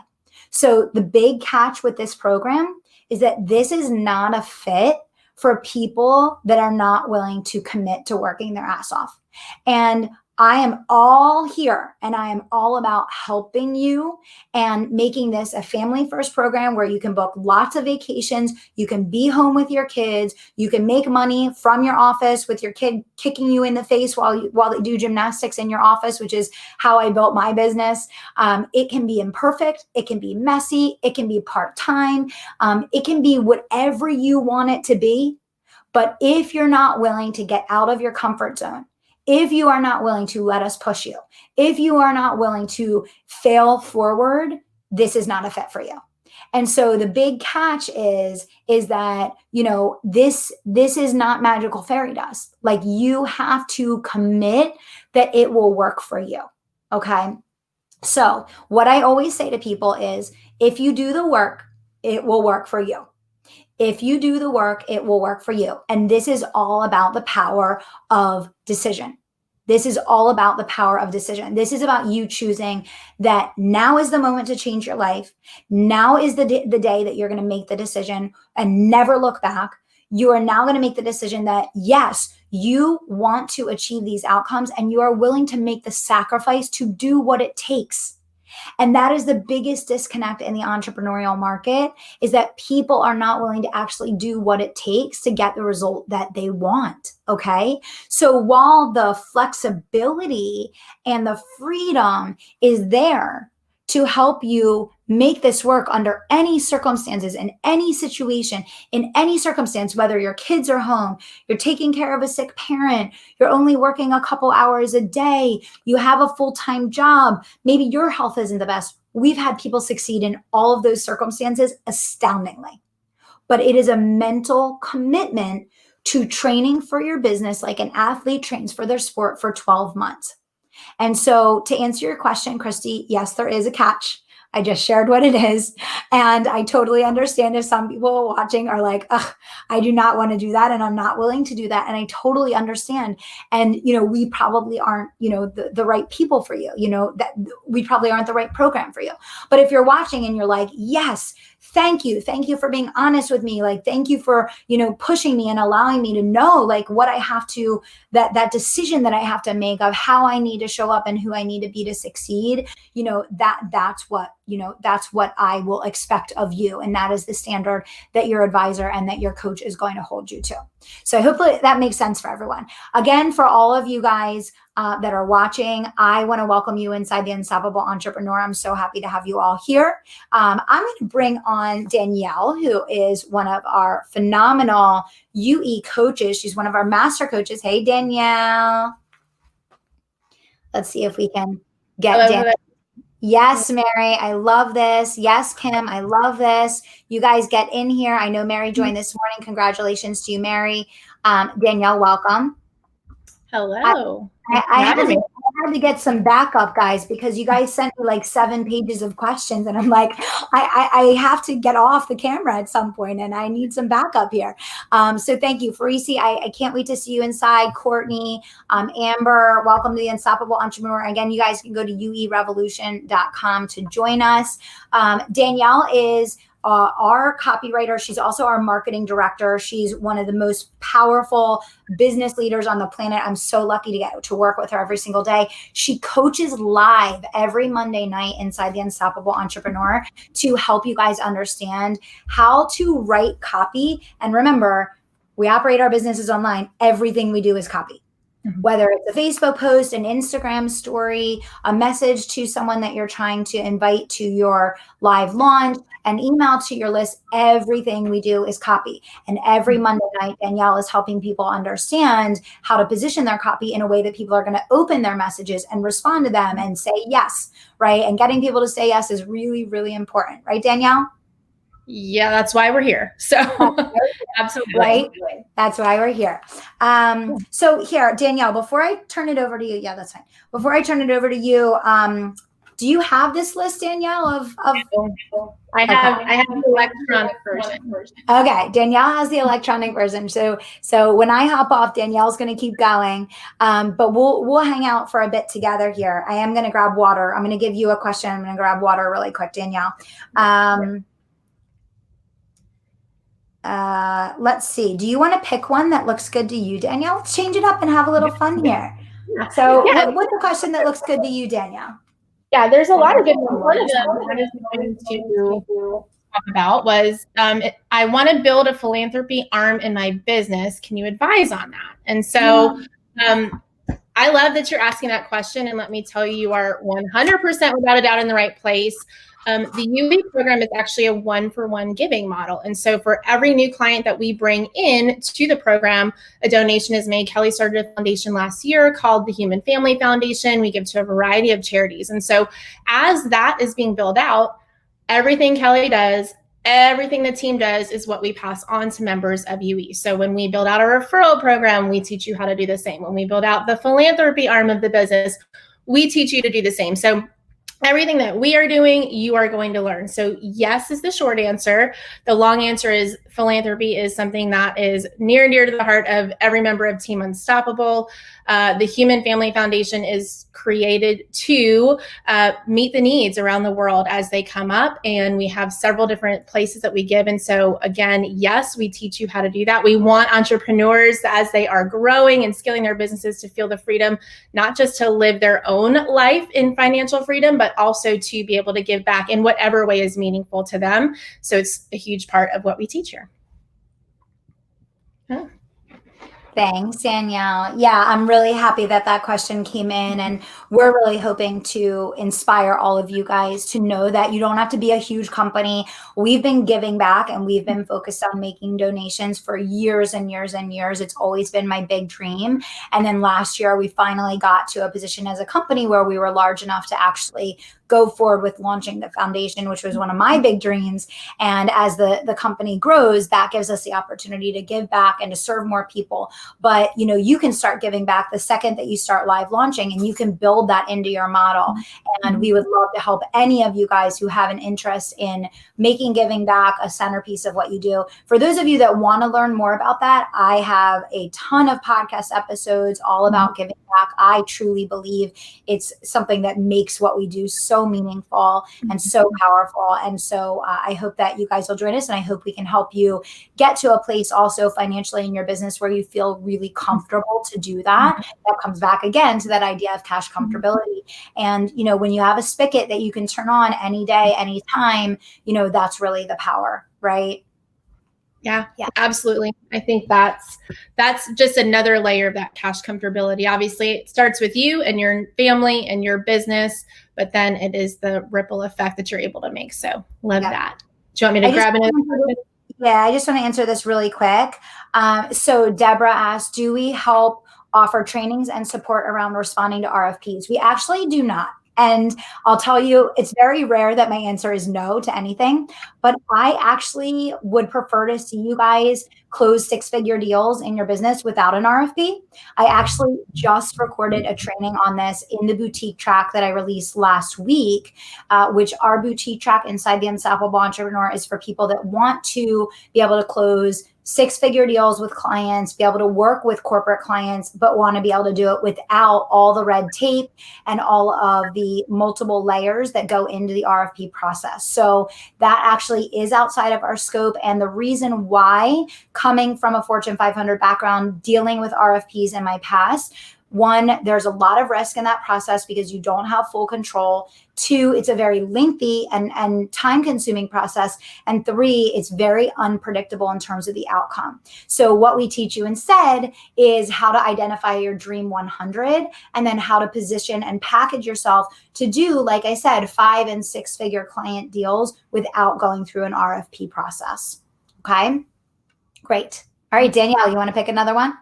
So the big catch with this program is that this is not a fit for people that are not willing to commit to working their ass off. And I am all here and I am all about helping you and making this a family first program where you can book lots of vacations. You can be home with your kids. You can make money from your office with your kid kicking you in the face while they do gymnastics in your office, which is how I built my business. It can be imperfect. It can be messy. It can be part-time. It can be whatever you want it to be. But if you're not willing to get out of your comfort zone, if you are not willing to let us push you, if you are not willing to fail forward, this is not a fit for you. And so the big catch is that, this is not magical fairy dust. Like, you have to commit that it will work for you. Okay. So what I always say to people is, if you do the work, it will work for you. If you do the work, it will work for you. And this is all about the power of decision. This is all about the power of decision. This is about you choosing that now is the moment to change your life. Now is the day that you're going to make the decision and never look back. You are now going to make the decision that, yes, you want to achieve these outcomes and you are willing to make the sacrifice to do what it takes. And that is the biggest disconnect in the entrepreneurial market, is that people are not willing to actually do what it takes to get the result that they want. Okay. So while the flexibility and the freedom is there to help you make this work under any circumstances, in any situation, in any circumstance, whether your kids are home, you're taking care of a sick parent, you're only working a couple hours a day, you have a full-time job, maybe your health isn't the best. We've had people succeed in all of those circumstances astoundingly. But it is a mental commitment to training for your business like an athlete trains for their sport for 12 months. And so to answer your question, Christy, yes, there is a catch. I just shared what it is. And I totally understand if some people watching are like, ugh, I do not want to do that. And I'm not willing to do that. And I totally understand. And, we probably aren't, the right people for you, that we probably aren't the right program for you. But if you're watching and you're like, yes, thank you for being honest with me. Like, thank you for, pushing me and allowing me to know like what I have to, that decision that I have to make of how I need to show up and who I need to be to succeed. That's what I will expect of you. And that is the standard that your advisor and that your coach is going to hold you to. So hopefully that makes sense for everyone. Again, for all of you guys that are watching, I want to welcome you inside the Unstoppable Entrepreneur. I'm so happy to have you all here. I'm going to bring on Danielle, who is one of our phenomenal UE coaches. She's one of our master coaches. Hey, Danielle. Let's see if we can get Danielle. Yes, Mary, I love this. Yes, Kim, I love this. You guys get in here. I know Mary joined this morning. Congratulations to you, Mary. Danielle, welcome. Hello. I had to get some backup, guys, because you guys sent me like 7 pages of questions. And I'm like, I have to get off the camera at some point and I need some backup here. So thank you. Farisi, I can't wait to see you inside. Courtney, Amber, welcome to the Unstoppable Entrepreneur. Again, you guys can go to uerevolution.com to join us. Danielle is our copywriter. She's also our marketing director. She's one of the most powerful business leaders on the planet. I'm so lucky to get to work with her every single day. She coaches live every Monday night inside the Unstoppable Entrepreneur to help you guys understand how to write copy. And remember, we operate our businesses online. Everything we do is copy. Whether it's a Facebook post, an Instagram story, a message to someone that you're trying to invite to your live launch, an email to your list, everything we do is copy. And every Monday night, Danielle is helping people understand how to position their copy in a way that people are going to open their messages and respond to them and say yes, right? And getting people to say yes is really, really important, right, Danielle? Yeah, that's why we're here. So absolutely. Right? That's why we're here. So here, Danielle, before I turn it over to you, yeah, that's fine. Before I turn it over to you, do you have this list, Danielle, of I have the electronic version. Okay, Danielle has the electronic version. So when I hop off, Danielle's going to keep going. But we'll hang out for a bit together here. I am going to grab water. I'm going to give you a question. I'm going to grab water really quick, Danielle. Let's see. Do you want to pick one that looks good to you, Danielle? Let's change it up and have a little fun here. So what's the question that looks good to you, Danielle? Yeah, there's a lot of good ones. One of them I was going to talk about was I want to build a philanthropy arm in my business. Can you advise on that? And so I love that you're asking that question. And let me tell you, you are 100% without a doubt in the right place. The UV program is actually a 1-for-1 giving model. And so for every new client that we bring in to the program, a donation is made. Kelly started a foundation last year called the Human Family Foundation. We give to a variety of charities. And so as that is being built out, everything Kelly does, everything the team does is what we pass on to members of UE. So when we build out our referral program, we teach you how to do the same. When we build out the philanthropy arm of the business, we teach you to do the same. So everything that we are doing, you are going to learn. So yes is the short answer. The long answer is philanthropy is something that is near and dear to the heart of every member of Team Unstoppable. The Human Family Foundation is created to meet the needs around the world as they come up. And we have several different places that we give. And so again, yes, we teach you how to do that. We want entrepreneurs as they are growing and scaling their businesses to feel the freedom, not just to live their own life in financial freedom, but also to be able to give back in whatever way is meaningful to them. So it's a huge part of what we teach here. Huh. Thanks, Danielle. Yeah, I'm really happy that that question came in, and we're really hoping to inspire all of you guys to know that you don't have to be a huge company. We've been giving back and we've been focused on making donations for years and years and years. It's always been my big dream. And then last year, we finally got to a position as a company where we were large enough to actually go forward with launching the foundation, which was one of my big dreams. And as the company grows, that gives us the opportunity to give back and to serve more people. But you know, you can start giving back the second that you start live launching, and you can build that into your model. And we would love to help any of you guys who have an interest in making giving back a centerpiece of what you do. For those of you that want to learn more about that, I have a ton of podcast episodes all about giving back. I truly believe it's something that makes what we do so meaningful and so powerful. And so I hope that you guys will join us, and I hope we can help you get to a place also financially in your business where you feel really comfortable to do that. That comes back again to that idea of cash comfortability. And, you know, when you have a spigot that you can turn on any day, anytime, you know, that's really the power, right? Yeah, absolutely. I think that's just another layer of that cash comfortability. Obviously, it starts with you and your family and your business, but then it is the ripple effect that you're able to make. So love that. Do you want me to grab another? Yeah, I just want to answer this really quick. So Deborah asked, do we help offer trainings and support around responding to RFPs? We actually do not. And I'll tell you, it's very rare that my answer is no to anything, but I actually would prefer to see you guys close 6-figure deals in your business without an RFP. I actually just recorded a training on this in the boutique track that I released last week, which our boutique track inside the Unstoppable Entrepreneur is for people that want to be able to close 6-figure deals with clients, be able to work with corporate clients, but want to be able to do it without all the red tape and all of the multiple layers that go into the RFP process. So that actually is outside of our scope. And the reason why, coming from a Fortune 500 background, dealing with RFPs in my past, one, there's a lot of risk in that process because you don't have full control. Two, it's a very lengthy and time-consuming process. And three, it's very unpredictable in terms of the outcome. So what we teach you instead is how to identify your dream 100 and then how to position and package yourself to do, like I said, 5 and 6 figure client deals without going through an RFP process. Okay, great. All right, Danielle, you want to pick another one?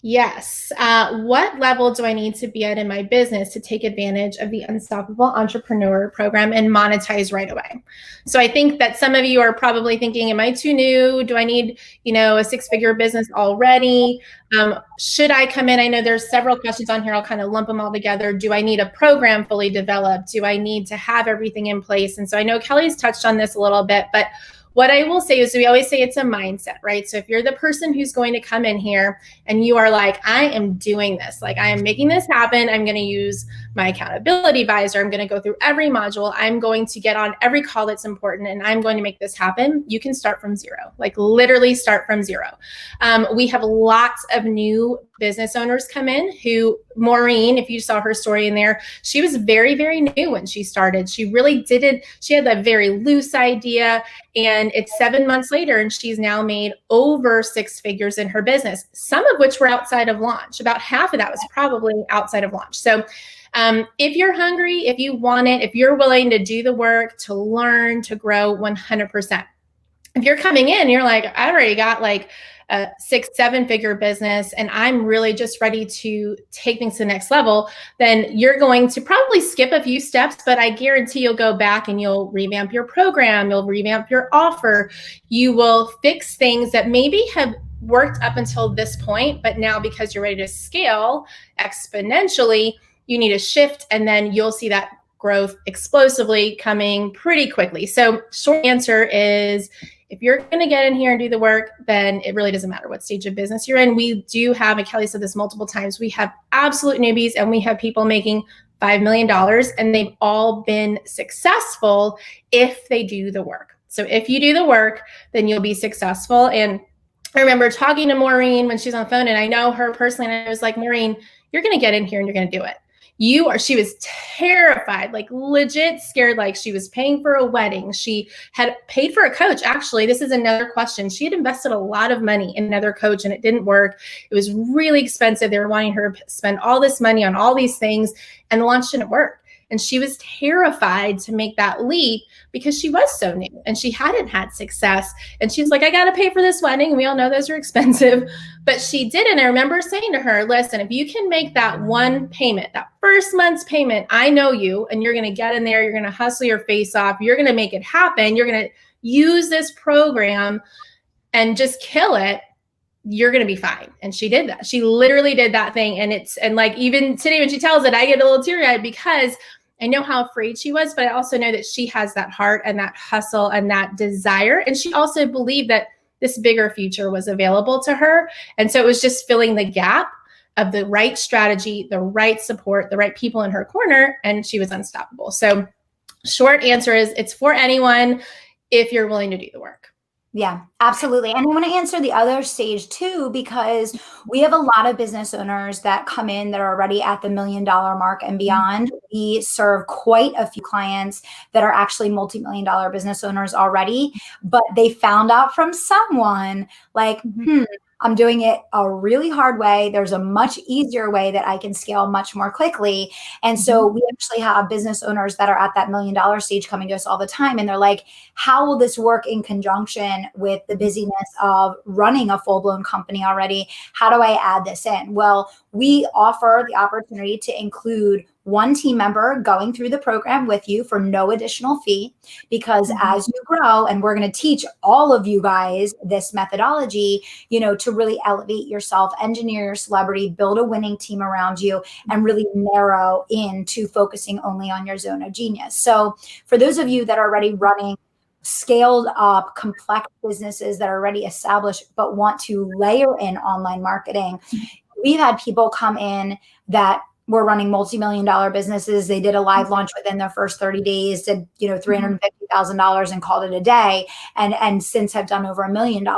Yes. What level do I need to be at in my business to take advantage of the Unstoppable Entrepreneur Program and monetize right away? So I think that some of you are probably thinking, am I too new? Do I need, a 6-figure business already? Should I come in? I know there's several questions on here. I'll kind of lump them all together. Do I need a program fully developed? Do I need to have everything in place? And so I know Kelly's touched on this a little bit, but what I will say is we always say it's a mindset, right? So if you're the person who's going to come in here and you are like, I am doing this, like I am making this happen. I'm going to use my accountability advisor. I'm going to go through every module. I'm going to get on every call that's important and I'm going to make this happen. You can start from zero, like literally start from zero. We have lots of new business owners come in who, Maureen, if you saw her story in there, she was very, very new when she started. She really didn't, she had a very loose idea, and it's 7 months later and she's now made over 6 figures in her business, some of which were outside of launch. About half of that was probably outside of launch. So if you're hungry, if you want it, if you're willing to do the work, to learn, to grow, 100%. If you're coming in, you're like, I already got like a 6-7 figure business and I'm really just ready to take things to the next level, then you're going to probably skip a few steps, but I guarantee you'll go back and you'll revamp your program, you'll revamp your offer, you will fix things that maybe have worked up until this point, but now because you're ready to scale exponentially, you need a shift, and then you'll see that growth explosively coming pretty quickly. So short answer is, if you're going to get in here and do the work, then it really doesn't matter what stage of business you're in. We do have, and Kelly said this multiple times, we have absolute newbies and we have people making $5 million and they've all been successful if they do the work. So if you do the work, then you'll be successful. And I remember talking to Maureen when she was on the phone, and I know her personally, and I was like, Maureen, you're going to get in here and you're going to do it. She was terrified, like legit scared, like she was paying for a wedding. She had paid for a coach. Actually, this is another question. She had invested a lot of money in another coach and it didn't work. It was really expensive. They were wanting her to spend all this money on all these things and the launch didn't work. And she was terrified to make that leap because she was so new and she hadn't had success. And she's like, I got to pay for this wedding. We all know those are expensive, but she did. And I remember saying to her, listen, if you can make that one payment, that first month's payment, I know you, and you're going to get in there, you're going to hustle your face off, you're going to make it happen, you're going to use this program and just kill it, you're going to be fine. And she did that. She literally did that thing. And like, even today when she tells it, I get a little teary eyed because I know how afraid she was, but I also know that she has that heart and that hustle and that desire. And she also believed that this bigger future was available to her. And so it was just filling the gap of the right strategy, the right support, the right people in her corner, and she was unstoppable. So short answer is, it's for anyone if you're willing to do the work. Yeah, absolutely. And I want to answer the other stage too, because we have a lot of business owners that come in that are already at the $1 million mark and beyond. We serve quite a few clients that are actually multi-million dollar business owners already, but they found out from someone like, I'm doing it a really hard way. There's a much easier way that I can scale much more quickly. And so we actually have business owners that are at that $1 million stage coming to us all the time. And they're like, how will this work in conjunction with the busyness of running a full-blown company already? How do I add this in? Well, we offer the opportunity to include one team member going through the program with you for no additional fee, because as you grow, and we're going to teach all of you guys this methodology, to really elevate yourself, engineer your celebrity, build a winning team around you, and really narrow into focusing only on your zone of genius. So for those of you that are already running scaled up complex businesses that are already established, but want to layer in online marketing, we've had people come in that were running multi-million-dollar businesses. They did a live launch within their first 30 days, did, $350,000 and called it a day, and since have done over $1 million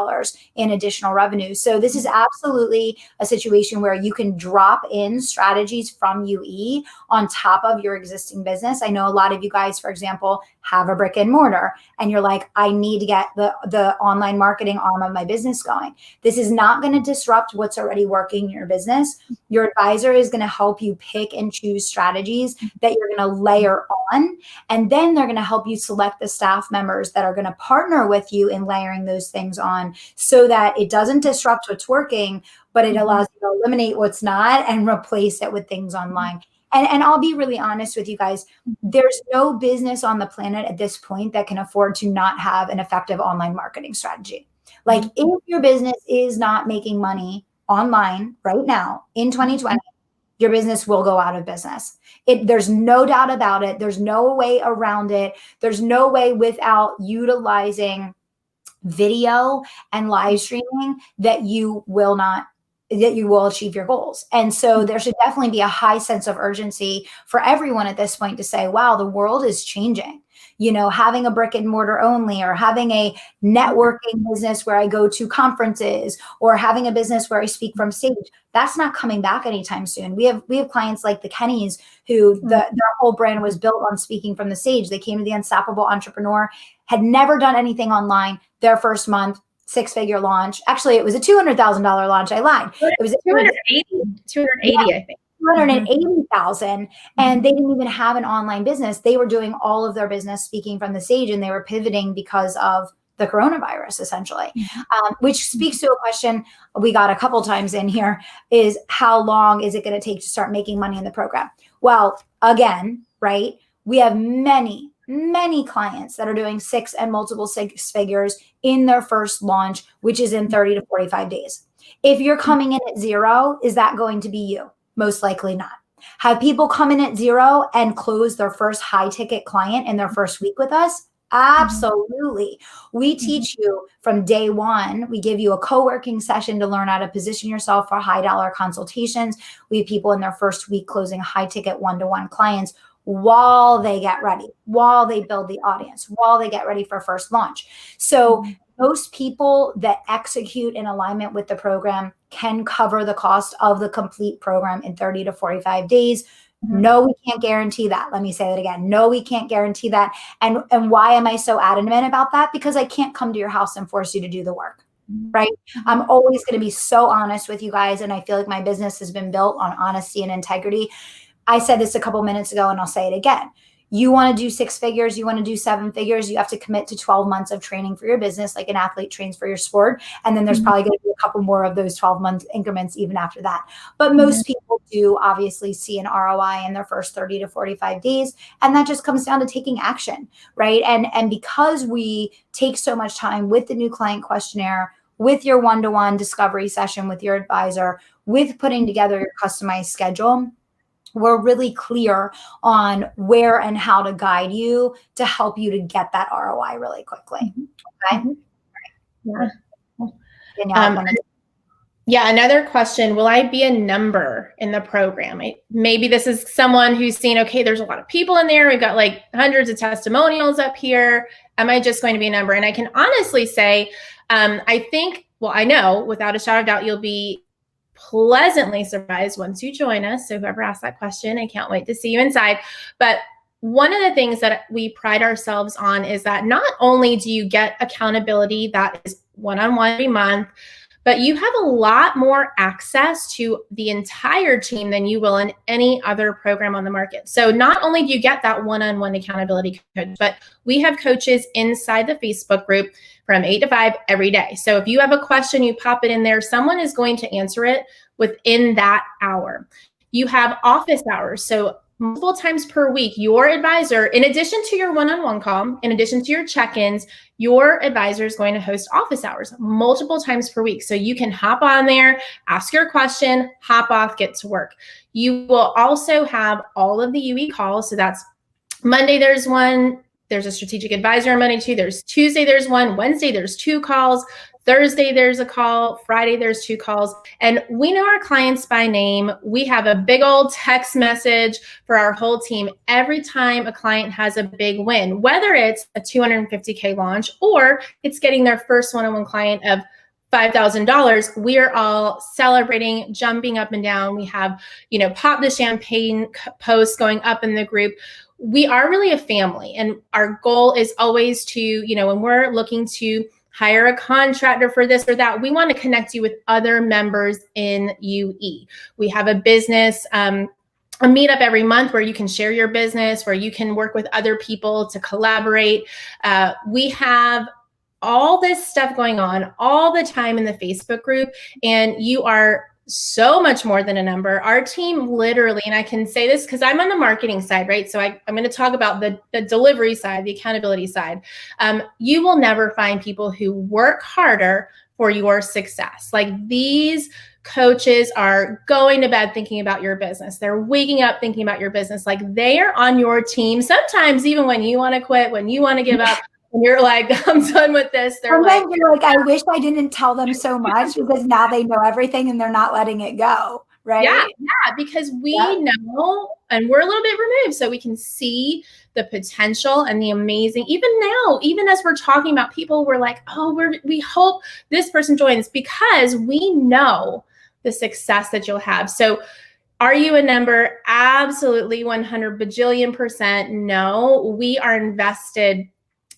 in additional revenue. So this is absolutely a situation where you can drop in strategies from UE on top of your existing business. I know a lot of you guys, for example, have a brick and mortar, and you're like, I need to get the online marketing arm of my business going. This is not going to disrupt what's already working in your business. Your advisor is going to help you pick and choose strategies that you're going to layer on, and then they're going to help you select the staff members that are going to partner with you in layering those things on, so that it doesn't disrupt what's working, but it allows you to eliminate what's not and replace it with things online. And I'll be really honest with you guys, there's no business on the planet at this point that can afford to not have an effective online marketing strategy. Like, if your business is not making money online right now in 2020, your business will go out of business. There's no doubt about it. There's no way around it. There's no way without utilizing video and live streaming that you will achieve your goals. And so there should definitely be a high sense of urgency for everyone at this point to say, wow, the world is changing. Having a brick and mortar only, or having a networking business where I go to conferences, or having a business where I speak from stage, that's not coming back anytime soon. We have clients like the Kennys who their whole brand was built on speaking from the stage. They came to the Unstoppable Entrepreneur, had never done anything online. Their first month, 6-figure launch. Actually, it was a $200,000 launch. I lied. It was 280, I think. 280,000, and they didn't even have an online business. They were doing all of their business speaking from the stage, and they were pivoting because of the coronavirus, essentially. Which speaks to a question we got a couple times in here: is how long is it going to take to start making money in the program? Well, again, right? We have many clients that are doing 6 and multiple 6 figures in their first launch, which is in 30 to 45 days. If you're coming in at 0, is that going to be you? Most likely not. Have people come in at 0 and close their first high ticket client in their first week with us? Absolutely. We teach you from day one. We give you a co-working session to learn how to position yourself for high dollar consultations. We have people in their first week closing high ticket one-to-one clients while they get ready, while they build the audience, while they get ready for first launch. So most people that execute in alignment with the program can cover the cost of the complete program in 30 to 45 days. No, we can't guarantee that. Let me say that again. No, we can't guarantee that. And why am I so adamant about that? Because I can't come to your house and force you to do the work, right? I'm always going to be so honest with you guys. And I feel like my business has been built on honesty and integrity. I said this a couple minutes ago, and I'll say it again. You want to do 6 figures, you want to do 7 figures, you have to commit to 12 months of training for your business, like an athlete trains for your sport. And then there's probably going to be a couple more of those 12-month increments even after that. But most people do obviously see an ROI in their first 30 to 45 days. And that just comes down to taking action, right? And because we take so much time with the new client questionnaire, with your one-to-one discovery session with your advisor, with putting together your customized schedule, we're really clear on where and how to guide you to help you to get that ROI really quickly. Okay. Yeah. Another question: will I be a number in the program? Maybe this is someone who's seen, okay, there's a lot of people in there. We've got like hundreds of testimonials up here. Am I just going to be a number? And I can honestly say, I know without a shadow of doubt, you'll be pleasantly surprised once you join us. So whoever asked that question, I can't wait to see you inside. But one of the things that we pride ourselves on is that not only do you get accountability that is one-on-one every month, but you have a lot more access to the entire team than you will in any other program on the market. So not only do you get that one-on-one accountability coach, but we have coaches inside the Facebook group from 8 to 5 every day. So if you have a question, you pop it in there, someone is going to answer it within that hour. You have office hours. So multiple times per week, your advisor, in addition to your one-on-one call, in addition to your check-ins, your advisor is going to host office hours multiple times per week. So you can hop on there, ask your question, hop off, get to work. You will also have all of the UE calls. So that's Monday, there's one. There's a strategic advisor on Monday, too. There's Tuesday, there's one. Wednesday, there's 2 calls. Thursday, there's a call. Friday, there's 2 calls. And we know our clients by name. We have a big old text message for our whole team every time a client has a big win, whether it's a $250K launch or it's getting their first one-on-one client of $5,000. We are all celebrating, jumping up and down. We have, pop the champagne posts going up in the group. We are really a family, and our goal is always to, when we're looking to hire a contractor for this or that, we want to connect you with other members in UE. We have a business, a meetup every month where you can share your business, where you can work with other people to collaborate. We have all this stuff going on all the time in the Facebook group, and you are so much more than a number. Our team literally, and I can say this because I'm on the marketing side, right? So I'm going to talk about the delivery side, the accountability side. You will never find people who work harder for your success. Like, these coaches are going to bed thinking about your business. They're waking up thinking about your business. Like, they are on your team. Sometimes even when you want to quit, when you want to give up, and you're like, I'm done with this. Sometimes you're like, I wish I didn't tell them so much, because now they know everything and they're not letting it go. Right? Yeah, because we know, and we're a little bit removed, so we can see the potential and the amazing. Even now, even as we're talking about people, we're like, oh, we hope this person joins, because we know the success that you'll have. So, are you a number? Absolutely, 100 bajillion%. No, we are invested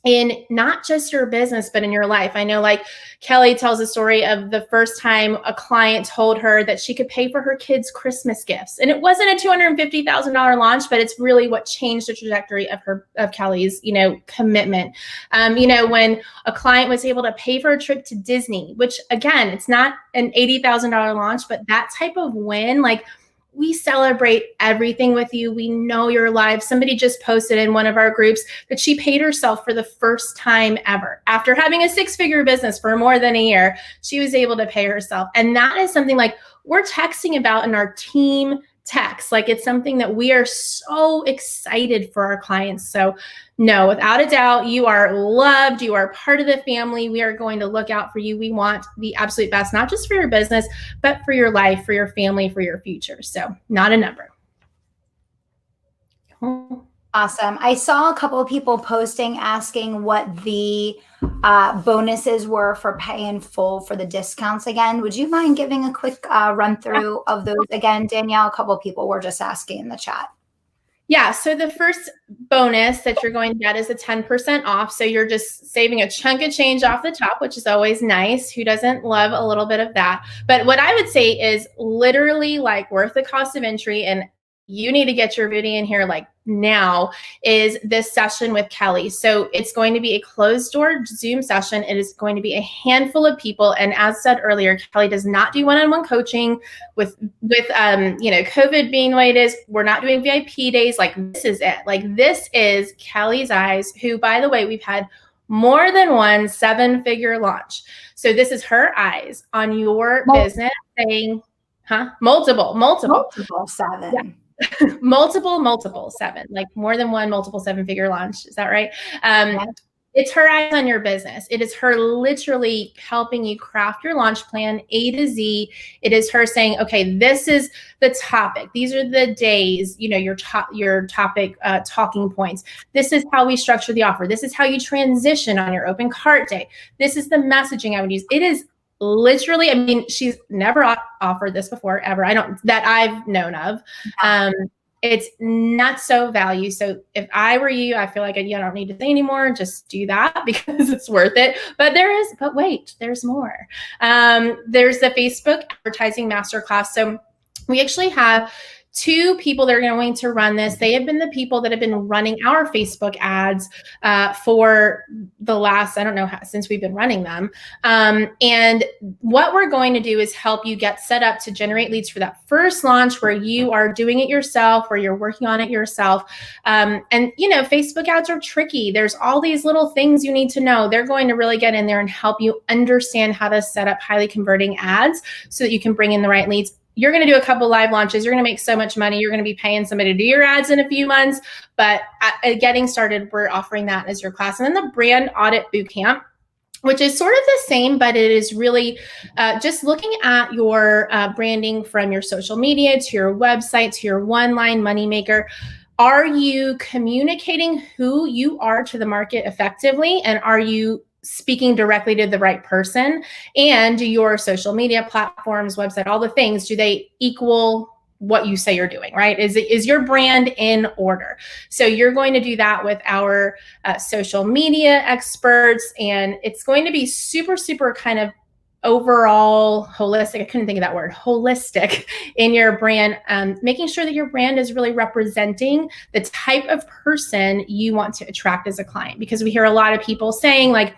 in not just your business, but in your life. I know, like, Kelly tells a story of the first time a client told her that she could pay for her kids' Christmas gifts. And it wasn't a $250,000 launch, but it's really what changed the trajectory of Kelly's, commitment. When a client was able to pay for a trip to Disney, which, again, it's not an $80,000 launch, but that type of win, like, we celebrate everything with you. We know you're alive. Somebody just posted in one of our groups that she paid herself for the first time ever. After having a 6-figure business for more than a year, she was able to pay herself. And that is something, like, we're texting about in our team text. Like, it's something that we are so excited for our clients. So no, without a doubt, you are loved. You are part of the family. We are going to look out for you. We want the absolute best, not just for your business, but for your life, for your family, for your future. So not a number. Awesome. I saw a couple of people posting asking what the bonuses were for pay in full for the discounts again. Would you mind giving a quick run through of those again, Danielle? A couple of people were just asking in the chat. Yeah, so the first bonus that you're going to get is a 10% off. So you're just saving a chunk of change off the top, which is always nice. Who doesn't love a little bit of that? But what I would say is literally, like, worth the cost of entry, and you need to get your booty in here, like, now, is this session with Kelly. So it's going to be a closed door Zoom session. It is going to be a handful of people. And as said earlier, Kelly does not do one-on-one coaching with COVID being the way it is. We're not doing VIP days. Like, this is it. Like, this is Kelly's eyes, who, by the way, we've had more than one 7-figure launch. So this is her eyes on your business saying, multiple 7. Yeah. multiple 7, like more than one multiple 7-figure launch. Is that right? It's her eyes on your business. It is her literally helping you craft your launch plan A to Z. It is her saying, okay, this is the topic. These are the days, your topic talking points. This is how we structure the offer. This is how you transition on your open cart day. This is the messaging I would use. It is literally, I mean, she's never offered this before, ever. That I've known of. It's not so value. So if I were you, I feel like I don't need to say anymore. Just do that because it's worth it. But wait, there's more. There's the Facebook advertising masterclass. So we actually have 2 people that are going to run this. They have been the people that have been running our Facebook ads for the last, I don't know, since we've been running them. And what we're going to do is help you get set up to generate leads for that first launch where you are doing it yourself, where you're working on it yourself. And Facebook ads are tricky. There's all these little things you need to know. They're going to really get in there and help you understand how to set up highly converting ads so that you can bring in the right leads. You're going to do a couple live launches. You're going to make so much money. You're going to be paying somebody to do your ads in a few months. But getting started, we're offering that as your class. And then the brand audit bootcamp. which is sort of the same, but it is really just looking at your branding from your social media to your website to your one-line moneymaker. Are you communicating who you are to the market effectively? And are you speaking directly to the right person? And do your social media platforms, website, all the things, do they equal what you say you're doing, right? Is your brand in order? So you're going to do that with our social media experts, and it's going to be super, super kind of overall holistic. I couldn't think of that word, holistic in your brand, making sure that your brand is really representing the type of person you want to attract as a client. Because we hear a lot of people saying like,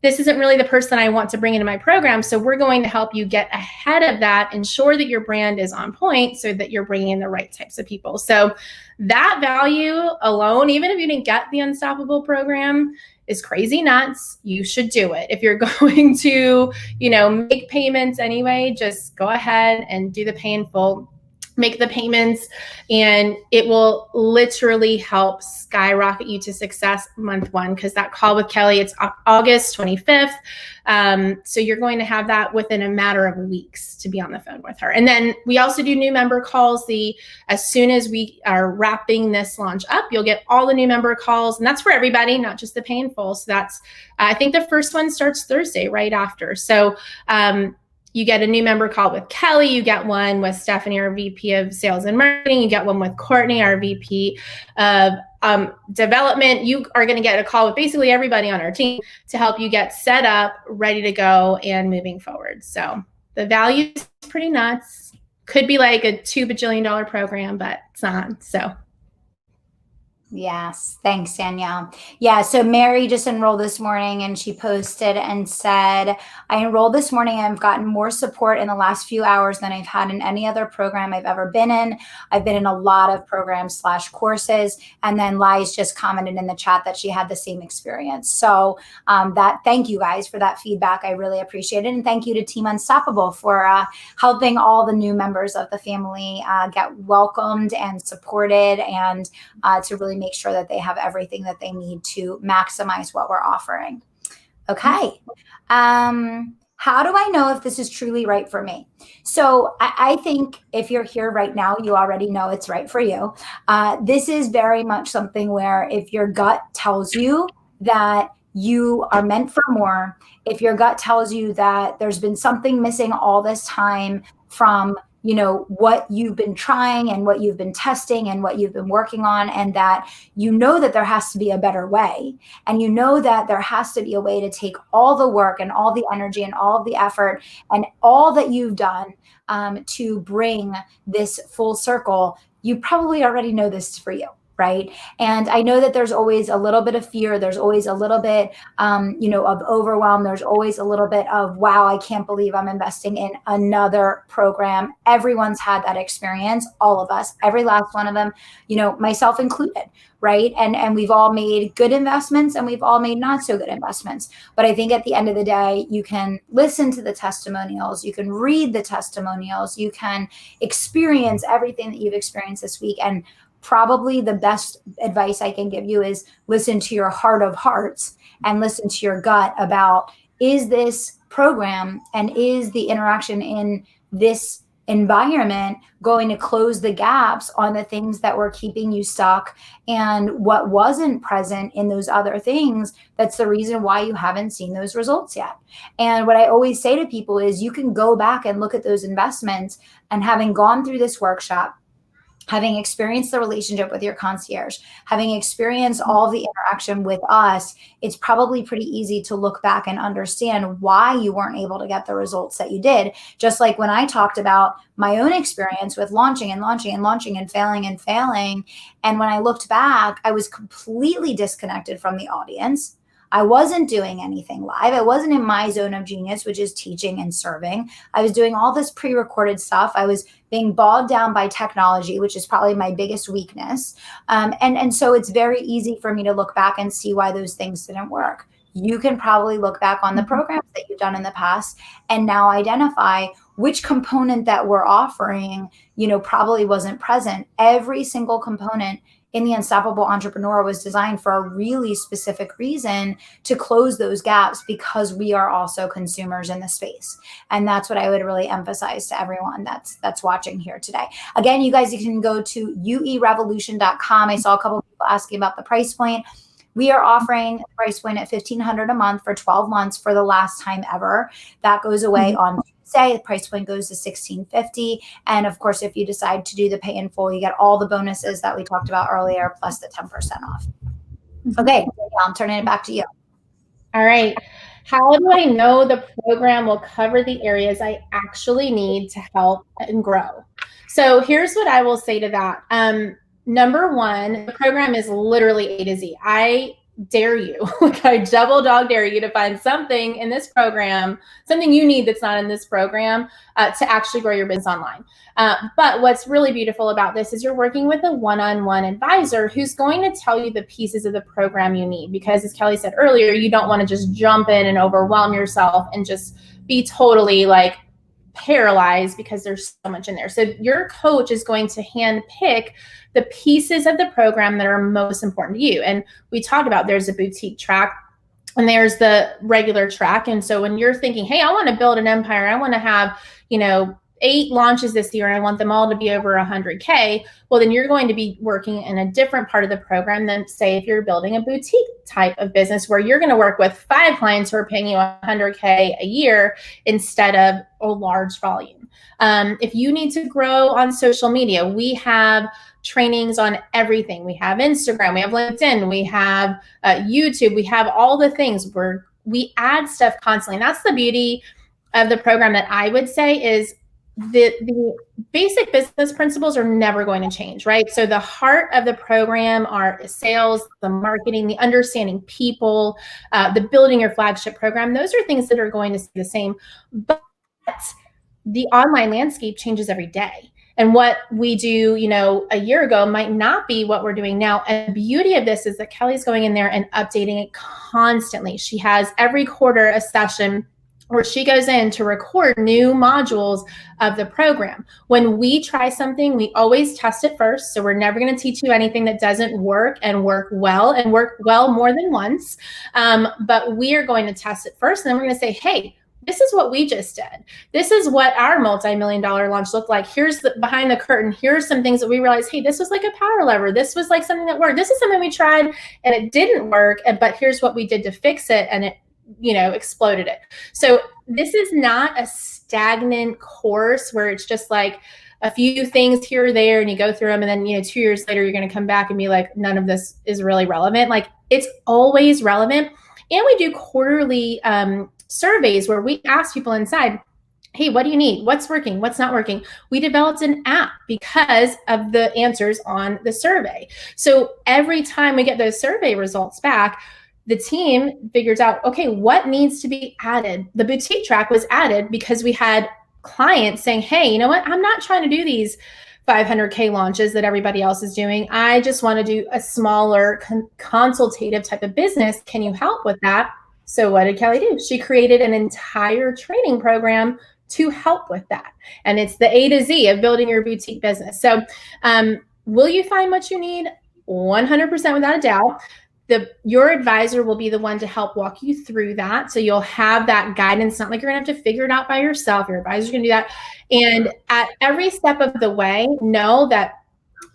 this isn't really the person I want to bring into my program. So we're going to help you get ahead of that, ensure that your brand is on point so that you're bringing in the right types of people. So that value alone, even if you didn't get the Unstoppable program, is crazy nuts. You should do it. If you're going to, make payments anyway, just go ahead and do the pay in full. Make the payments, and it will literally help skyrocket you to success month one, because that call with Kelly, it's August 25th. So you're going to have that within a matter of weeks to be on the phone with her. And then we also do new member calls. As soon as we are wrapping this launch up, you'll get all the new member calls, and that's for everybody, not just the pay in full. So that's, I think the first one starts Thursday right after. So, you get a new member call with Kelly. You get one with Stephanie, our VP of Sales and Marketing. You get one with Courtney, our VP of Development. You are going to get a call with basically everybody on our team to help you get set up, ready to go, and moving forward. So the value is pretty nuts. Could be like a $2 bajillion program, but it's not. So. Yes. Thanks, Danielle. Yeah. So Mary just enrolled this morning, and she posted and said, I enrolled this morning and I've gotten more support in the last few hours than I've had in any other program I've ever been in. I've been in a lot of programs/courses. And then Lies just commented in the chat that she had the same experience. So thank you guys for that feedback. I really appreciate it. And thank you to Team Unstoppable for helping all the new members of the family get welcomed and supported, and to really make sure that they have everything that they need to maximize what we're offering. Okay. How do I know if this is truly right for me? So I think if you're here right now, you already know it's right for you. This is very much something where if your gut tells you that you are meant for more, if your gut tells you that there's been something missing all this time from what you've been trying and what you've been testing and what you've been working on, and that that there has to be a better way, and that there has to be a way to take all the work and all the energy and all of the effort and all that you've done to bring this full circle, you probably already know this is for you. Right. And I know that there's always a little bit of fear. There's always a little bit, of overwhelm. There's always a little bit of, wow, I can't believe I'm investing in another program. Everyone's had that experience. All of us, every last one of them, myself included. Right. And we've all made good investments and we've all made not so good investments. But I think at the end of the day, you can listen to the testimonials. You can read the testimonials. You can experience everything that you've experienced this week. And probably the best advice I can give you is listen to your heart of hearts and listen to your gut about, is this program and is the interaction in this environment going to close the gaps on the things that were keeping you stuck, and what wasn't present in those other things that's the reason why you haven't seen those results yet. And what I always say to people is, you can go back and look at those investments, and having gone through this workshop, having experienced the relationship with your concierge, having experienced all the interaction with us, it's probably pretty easy to look back and understand why you weren't able to get the results that you did. Just like when I talked about my own experience with launching and failing. And when I looked back, I was completely disconnected from the audience. I wasn't doing anything live. I wasn't in my zone of genius, which is teaching and serving. I was doing all this pre-recorded stuff. I was being bogged down by technology, which is probably my biggest weakness. And so it's very easy for me to look back and see why those things didn't work. You can probably look back on the programs that you've done in the past and now identify which component that we're offering, probably wasn't present. Every single component in the Unstoppable Entrepreneur was designed for a really specific reason, to close those gaps, because we are also consumers in the space. And that's what I would really emphasize to everyone that's watching here today. Again, you guys, you can go to uerevolution.com. I saw a couple of people asking about the price point. We are offering a price point at $1,500 a month for 12 months for the last time ever. That goes away on Tuesday. The price point goes to $1,650. And of course, if you decide to do the pay in full, you get all the bonuses that we talked about earlier, plus the 10% off. Okay, I'm turning it back to you. All right. How do I know the program will cover the areas I actually need to help and grow? So here's what I will say to that. Number one, the program is literally A to Z. I dare you, like I double dog dare you to find something in this program, something you need that's not in this program to actually grow your business online. But what's really beautiful about this is you're working with a one-on-one advisor who's going to tell you the pieces of the program you need. Because as Kelly said earlier, you don't want to just jump in and overwhelm yourself and just be totally like paralyzed because there's so much in there. So your coach is going to hand pick the pieces of the program that are most important to you. And we talked about there's a boutique track and there's the regular track. And so when you're thinking, hey, I want to build an empire, I want to have, 8 launches this year and I want them all to be over 100K, well, then you're going to be working in a different part of the program than, say, if you're building a boutique type of business where you're going to work with 5 clients who are paying you 100K a year instead of a large volume. If you need to grow on social media, we have trainings on everything. We have Instagram, we have LinkedIn, we have YouTube, we have all the things where we add stuff constantly. And that's the beauty of the program that I would say is the basic business principles are never going to change, right? So the heart of the program are sales, the marketing, the understanding people, the building your flagship program. Those are things that are going to stay the same, but the online landscape changes every day. And what we do, a year ago might not be what we're doing now. And the beauty of this is that Kelly's going in there and updating it constantly. She has every quarter a session where she goes in to record new modules of the program. When we try something, we always test it first. So we're never going to teach you anything that doesn't work well more than once. But we are going to test it first. And then we're going to say, hey, this is what we just did. This is what our multi-million-dollar launch looked like. Here's the behind the curtain. Here's some things that we realized, hey, this was like a power lever. This was like something that worked. This is something we tried and it didn't work. But here's what we did to fix it. And it exploded it. So this is not a stagnant course where it's just like a few things here or there and you go through them. And then, 2 years later, you're going to come back and be like, none of this is really relevant. Like it's always relevant. And we do quarterly surveys where we ask people inside, hey, what do you need? What's working? What's not working? We developed an app because of the answers on the survey. So every time we get those survey results back, the team figures out, okay, what needs to be added? The boutique track was added because we had clients saying, hey, you know what? I'm not trying to do these 500K launches that everybody else is doing. I just want to do a smaller consultative type of business. Can you help with that? So what did Kelly do? She created an entire training program to help with that. And it's the A to Z of building your boutique business. So will you find what you need? 100% without a doubt. Your advisor will be the one to help walk you through that. So you'll have that guidance. It's not like you're going to have to figure it out by yourself. Your advisor's going to do that. And at every step of the way, know that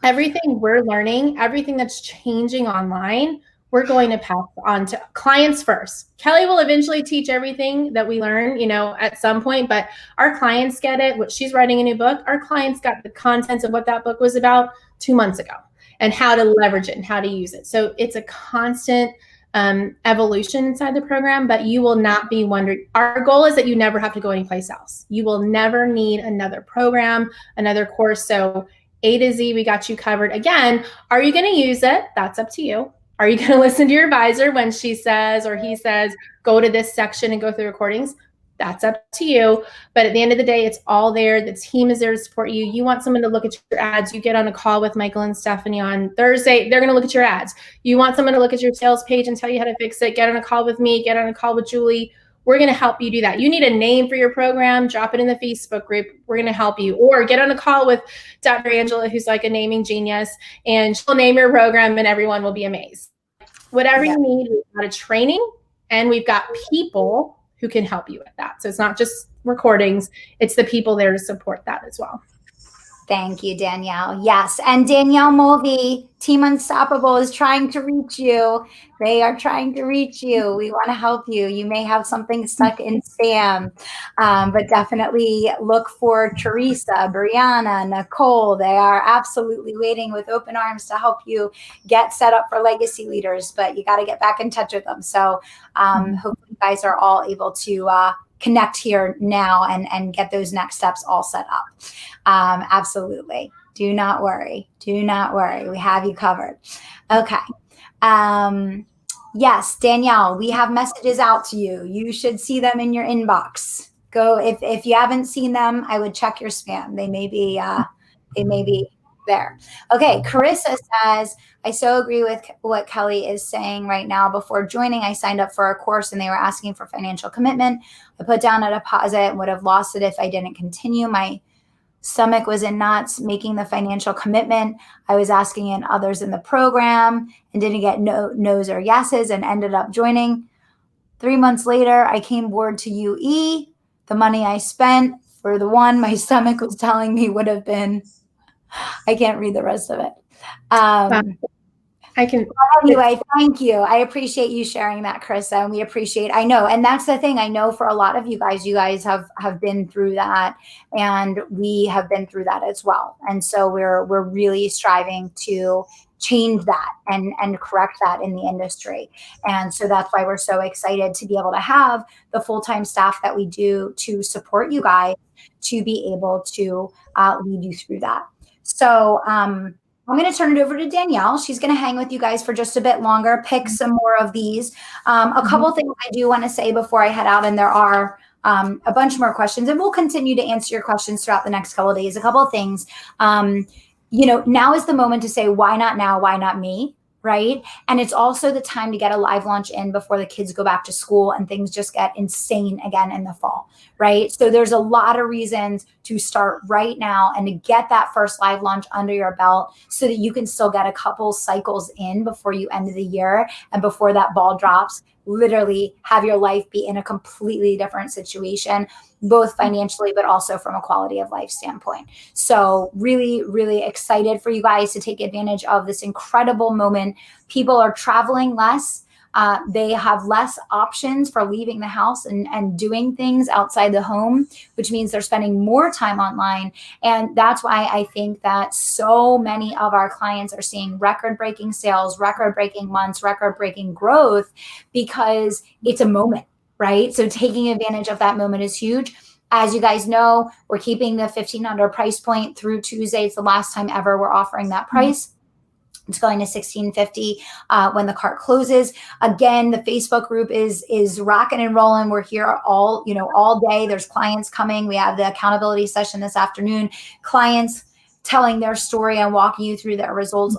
everything we're learning, everything that's changing online, we're going to pass on to clients first. Kelly will eventually teach everything that we learn, at some point, but our clients get it. She's writing a new book. Our clients got the contents of what that book was about 2 months ago and how to leverage it and how to use it. So it's a constant evolution inside the program, but you will not be wondering. Our goal is that you never have to go anyplace else. You will never need another program, another course. So A to Z, we got you covered. Again, are you going to use it? That's up to you. Are you going to listen to your advisor when she says or he says, go to this section and go through recordings? That's up to you. But at the end of the day, it's all there. The team is there to support you. You want someone to look at your ads. You get on a call with Michael and Stephanie on Thursday. They're going to look at your ads. You want someone to look at your sales page and tell you how to fix it. Get on a call with me. Get on a call with Julie. we're going to help you do that. You need a name for your program, drop it in the Facebook group. We're going to help you. Or get on a call with Dr. Angela, who's like a naming genius, and she'll name your program and everyone will be amazed. Whatever you need, we've got a training and we've got people who can help you with that. So it's not just recordings, it's the people there to support that as well. Thank you, Danielle. Yes. And Danielle Mulvey, Team Unstoppable, is trying to reach you. They are trying to reach you. We want to help you. You may have something stuck in spam, but definitely look for Teresa, Brianna, Nicole. They are absolutely waiting with open arms to help you get set up for legacy leaders, but you got to get back in touch with them. So hopefully you guys are all able to connect here now and get those next steps all set up. Absolutely. Do not worry. Do not worry. We have you covered. Okay. Yes, Danielle, we have messages out to you. You should see them in your inbox. Go if you haven't seen them, I would check your spam. They may be there. Okay, Carissa says, I so agree with what Kelly is saying right now. Before joining, I signed up for a course and they were asking for financial commitment. I put down a deposit and would have lost it if I didn't continue. My stomach was in knots making the financial commitment. I was asking in others in the program and didn't get no's or yeses and ended up joining. 3 months later, I came board to UE. The money I spent for the one my stomach was telling me would have been, I can't read the rest of it. I can. Anyway, thank you. I appreciate you sharing that, Carissa. And we appreciate, I know, and that's the thing. I know for a lot of you guys have been through that, and we have been through that as well. And so we're really striving to change that and correct that in the industry. And so that's why we're so excited to be able to have the full-time staff that we do to support you guys to be able to lead you through that. So I'm going to turn it over to Danielle. She's going to hang with you guys for just a bit longer, pick some more of these. A couple things I do want to say before I head out, and there are a bunch more questions, and we'll continue to answer your questions throughout the next couple of days. A couple of things. Now is the moment to say, why not now? Why not me? Right? And it's also the time to get a live launch in before the kids go back to school and things just get insane again in the fall, right? So there's a lot of reasons to start right now and to get that first live launch under your belt so that you can still get a couple cycles in before you end the year and before that ball drops, literally have your life be in a completely different situation, both financially, but also from a quality of life standpoint. So really, really excited for you guys to take advantage of this incredible moment. People are traveling less. They have less options for leaving the house and doing things outside the home, which means they're spending more time online. And that's why I think that so many of our clients are seeing record-breaking sales, record-breaking months, record-breaking growth, because it's a moment, right? So taking advantage of that moment is huge. As you guys know, we're keeping the $1,500 price point through Tuesday. It's the last time ever we're offering that price. It's going to $1,650 when the cart closes. Again, the Facebook group is rocking and rolling. We're here all day. There's clients coming. We have the accountability session this afternoon. Clients telling their story and walking you through their results,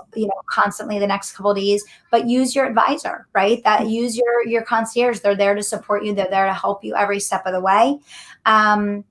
constantly the next couple of days. But use your advisor, right? Use your concierge. They're there to support you. They're there to help you every step of the way. And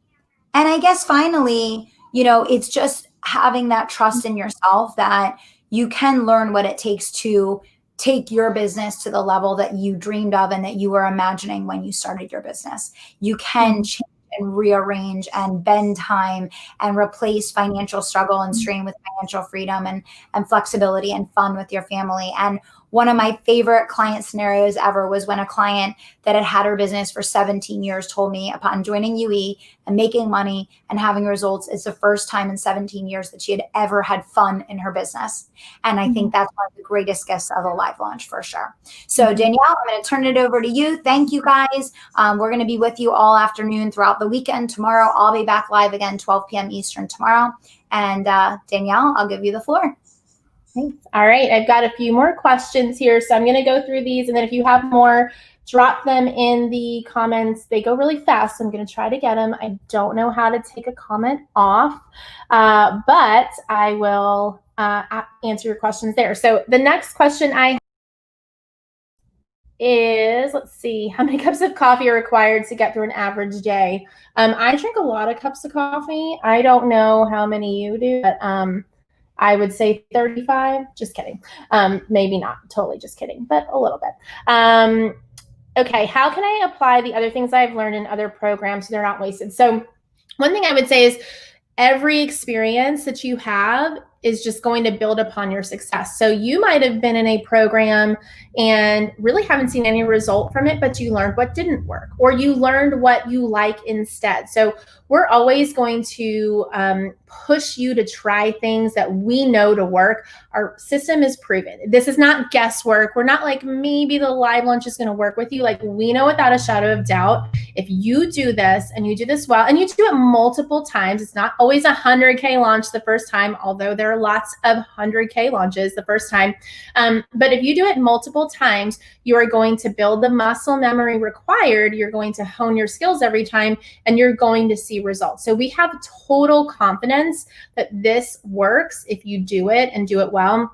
I guess finally, it's just having that trust in yourself that you can learn what it takes to take your business to the level that you dreamed of and that you were imagining when you started your business. You can change and rearrange and bend time and replace financial struggle and strain with financial freedom and flexibility and fun with your family. And one of my favorite client scenarios ever was when a client that had had her business for 17 years told me upon joining UE and making money and having results, it's the first time in 17 years that she had ever had fun in her business. And I think that's one of the greatest gifts of a live launch for sure. So Danielle, I'm going to turn it over to you. Thank you guys. We're going to be with you all afternoon throughout the weekend. Tomorrow, I'll be back live again, 12 p.m. Eastern tomorrow. And Danielle, I'll give you the floor. Thanks. All right. I've got a few more questions here. So I'm going to go through these. And then if you have more, drop them in the comments. They go really fast. So I'm going to try to get them. I don't know how to take a comment off, but I will answer your questions there. So the next question I is, let's see, how many cups of coffee are required to get through an average day? I drink a lot of cups of coffee. I don't know how many you do, but I would say 35. Just kidding. Maybe not totally just kidding, but a little bit. Okay, how can I apply the other things I've learned in other programs so they're not wasted? So one thing I would say is every experience that you have is just going to build upon your success. So you might have been in a program and really haven't seen any result from it, but you learned what didn't work, or you learned what you like instead. So we're always going to push you to try things that we know to work. Our system is proven. This is not guesswork. We're not like, maybe the live launch is going to work with you. Like, we know without a shadow of doubt, if you do this and you do this well, and you do it multiple times, it's not always a 100K launch the first time, although there are lots of 100K launches the first time. But if you do it multiple times, you are going to build the muscle memory required. You're going to hone your skills every time, and you're going to see results. So we have total confidence that this works if you do it and do it well.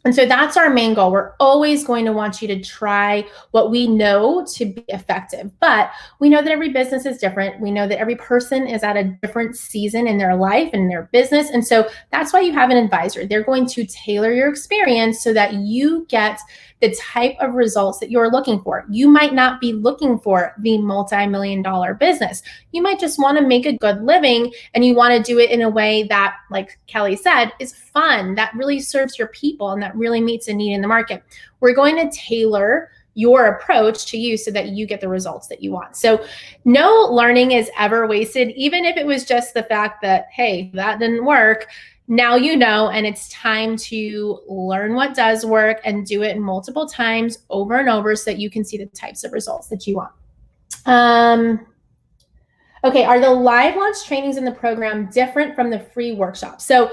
And so that's our main goal. We're always going to want you to try what we know to be effective, but we know that every business is different. We know that every person is at a different season in their life and in their business. And so that's why you have an advisor. They're going to tailor your experience so that you get the type of results that you're looking for. You might not be looking for the multi-million-dollar business. You might just want to make a good living, and you want to do it in a way that, like Kelly said, is fun, that really serves your people, and that really meets a need in the market. We're going to tailor your approach to you so that you get the results that you want. So no learning is ever wasted, even if it was just the fact that, hey, that didn't work. Now you know, and it's time to learn what does work and do it multiple times over and over so that you can see the types of results that you want. Okay, are the live launch trainings in the program different from the free workshop? So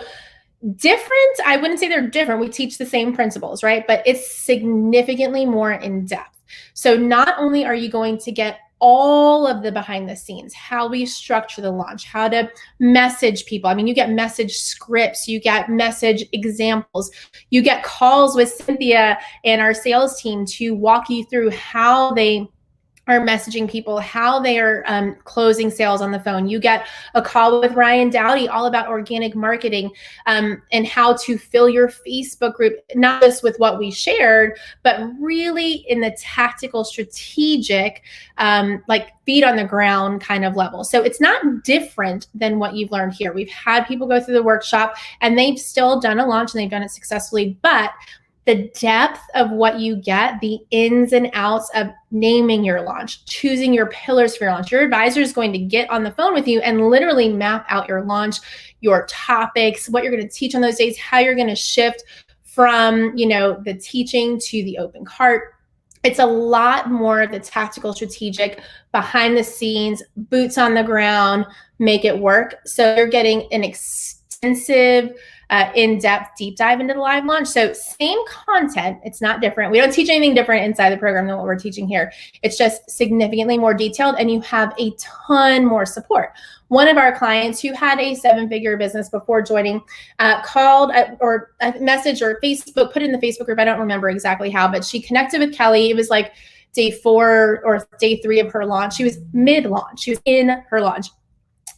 different, I wouldn't say they're different. We teach the same principles, right? But it's significantly more in depth. So not only are you going to get all of the behind the scenes, how we structure the launch, how to message people. I mean, you get message scripts, you get message examples, you get calls with Cynthia and our sales team to walk you through how they are messaging people, how they are closing sales on the phone. You get a call with Ryan Dowdy all about organic marketing and how to fill your Facebook group, not just with what we shared, but really in the tactical, strategic, like feet on the ground kind of level. So it's not different than what you've learned here. We've had people go through the workshop and they've still done a launch and they've done it successfully, but the depth of what you get, the ins and outs of naming your launch, choosing your pillars for your launch. Your advisor is going to get on the phone with you and literally map out your launch, your topics, what you're going to teach on those days, how you're going to shift from, the teaching to the open cart. It's a lot more of the tactical, strategic, behind the scenes, boots on the ground, make it work. So you're getting an extensive, in-depth deep dive into the live launch. So same content, it's not different. We don't teach anything different inside the program than what we're teaching here. It's just significantly more detailed, and you have a ton more support. One of our clients who had a 7-figure business before joining called or a message or Facebook, put it in the Facebook group. I don't remember exactly how, but she connected with Kelly. It was like day 4 or day 3 of her launch. She was mid-launch. She was in her launch.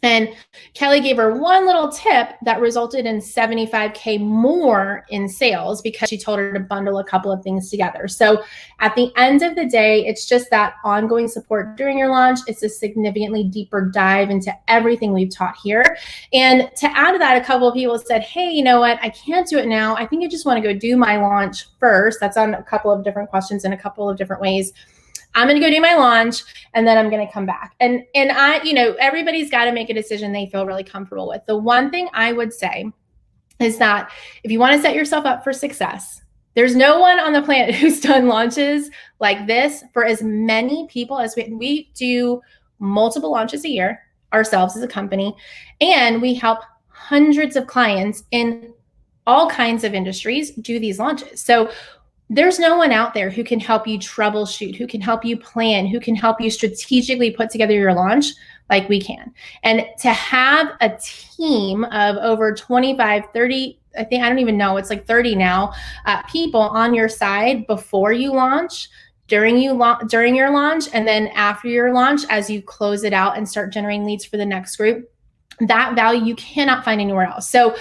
And Kelly gave her one little tip that resulted in $75K more in sales because she told her to bundle a couple of things together. So at the end of the day, it's just that ongoing support during your launch. It's a significantly deeper dive into everything we've taught here. And to add to that, a couple of people said, hey, you know what? I can't do it now. I think I just want to go do my launch first. That's on a couple of different questions in a couple of different ways. I'm going to go do my launch and then I'm going to come back. And I, everybody's got to make a decision they feel really comfortable with. The one thing I would say is that if you want to set yourself up for success, there's no one on the planet who's done launches like this for as many people as we do multiple launches a year ourselves as a company. And we help hundreds of clients in all kinds of industries do these launches. So there's no one out there who can help you troubleshoot, who can help you plan, who can help you strategically put together your launch like we can. And to have a team of over 25, 30, I don't even know, it's like 30 now, people on your side before you launch, during your launch, and then after your launch, as you close it out and start generating leads for the next group. That value you cannot find anywhere else. So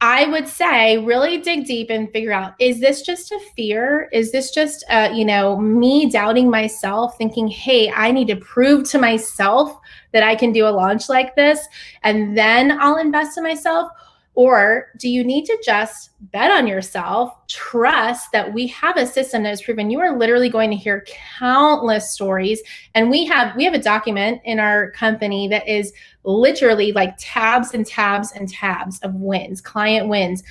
I would say really dig deep and figure out, is this just a fear? Is this just, me doubting myself, thinking, hey, I need to prove to myself that I can do a launch like this, and then I'll invest in myself? Or do you need to just bet on yourself, trust that we have a system that is proven? You are literally going to hear countless stories. And we have a document in our company that is literally like tabs and tabs and tabs of wins, client wins,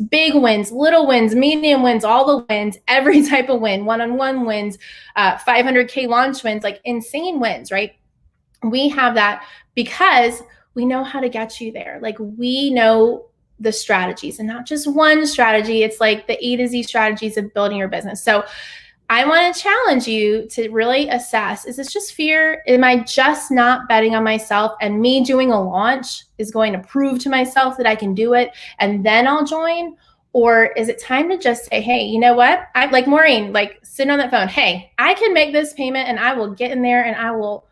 big wins, little wins, medium wins, all the wins, every type of win, one-on-one wins, 500K launch wins, like insane wins, right? We have that because we know how to get you there. Like we know the strategies, and not just one strategy. It's like the A to Z strategies of building your business. So I want to challenge you to really assess, is this just fear? Am I just not betting on myself, and me doing a launch is going to prove to myself that I can do it and then I'll join? Or is it time to just say, hey, you know what? I like Maureen, like sitting on that phone. Hey, I can make this payment and I will get in there and I will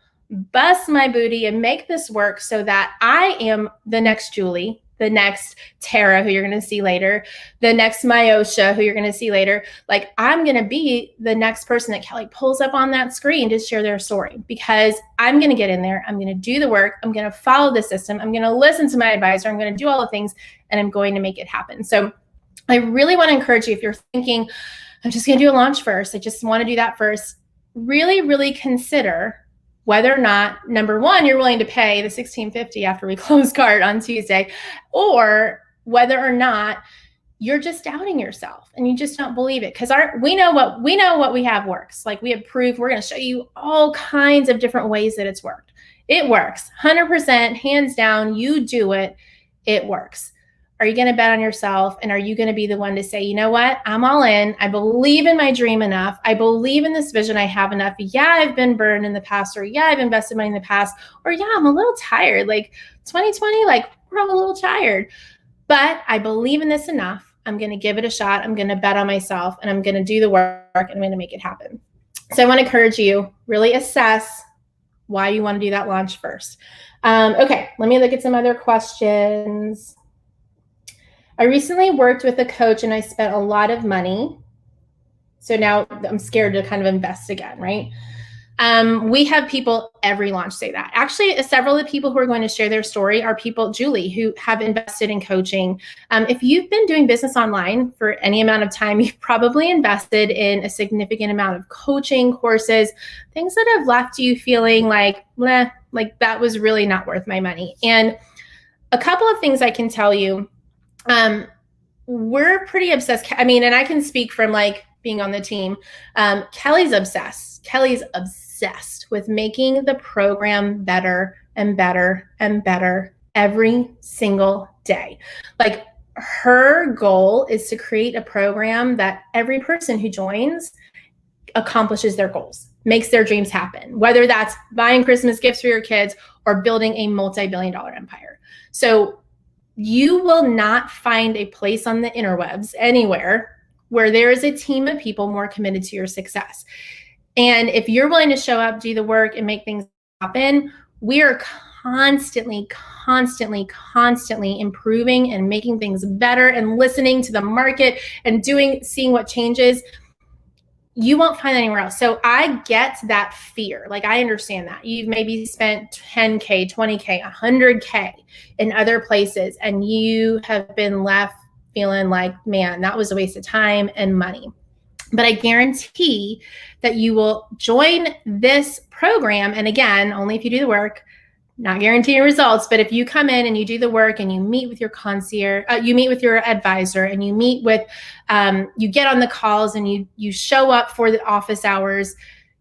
bust my booty and make this work so that I am the next Julie, the next Tara, who you're going to see later, the next Myosha, who you're going to see later. Like I'm going to be the next person that Kelly pulls up on that screen to share their story, because I'm going to get in there. I'm going to do the work. I'm going to follow the system. I'm going to listen to my advisor. I'm going to do all the things, and I'm going to make it happen. So I really want to encourage you, if you're thinking, I'm just going to do a launch first, I just want to do that first, really, really consider whether or not, number one, you're willing to pay the $1,650 after we close cart on Tuesday, or whether or not you're just doubting yourself and you just don't believe it. Because we know what we have works. Like we have proof. We're going to show you all kinds of different ways that it's worked. It works 100%, hands down. You do it, it works. Are you going to bet on yourself? And are you going to be the one to say, you know what? I'm all in. I believe in my dream enough. I believe in this vision I have enough. Yeah, I've been burned in the past, or yeah, I've invested money in the past, or yeah, I'm a little tired. Like 2020, like we're all a little tired, but I believe in this enough. I'm going to give it a shot. I'm going to bet on myself, and I'm going to do the work, and I'm going to make it happen. So I want to encourage you, really assess why you want to do that launch first. Okay, let me look at some other questions. I recently worked with a coach and I spent a lot of money. So now I'm scared to kind of invest again, right? We have people every launch say that. Actually, several of the people who are going to share their story are people, Julie, who have invested in coaching. If you've been doing business online for any amount of time, you've probably invested in a significant amount of coaching courses, things that have left you feeling like, meh, like that was really not worth my money. And a couple of things I can tell you. We're pretty obsessed. I mean, and I can speak from like being on the team. Kelly's obsessed. Kelly's obsessed with making the program better and better and better every single day. Like her goal is to create a program that every person who joins accomplishes their goals, makes their dreams happen, whether that's buying Christmas gifts for your kids or building a multi-billion-dollar empire. So you will not find a place on the interwebs anywhere where there is a team of people more committed to your success. And if you're willing to show up, do the work, and make things happen, we are constantly improving and making things better and listening to the market and seeing what changes. You won't find that anywhere else. So I get that fear. Like I understand that. You've maybe spent 10K, 20K, 100K in other places, and you have been left feeling like, man, that was a waste of time and money. But I guarantee that you will join this program. And again, only if you do the work, not guaranteeing results, but if you come in and you do the work and you meet with your concierge, you meet with your advisor, and you meet with, you get on the calls and you show up for the office hours,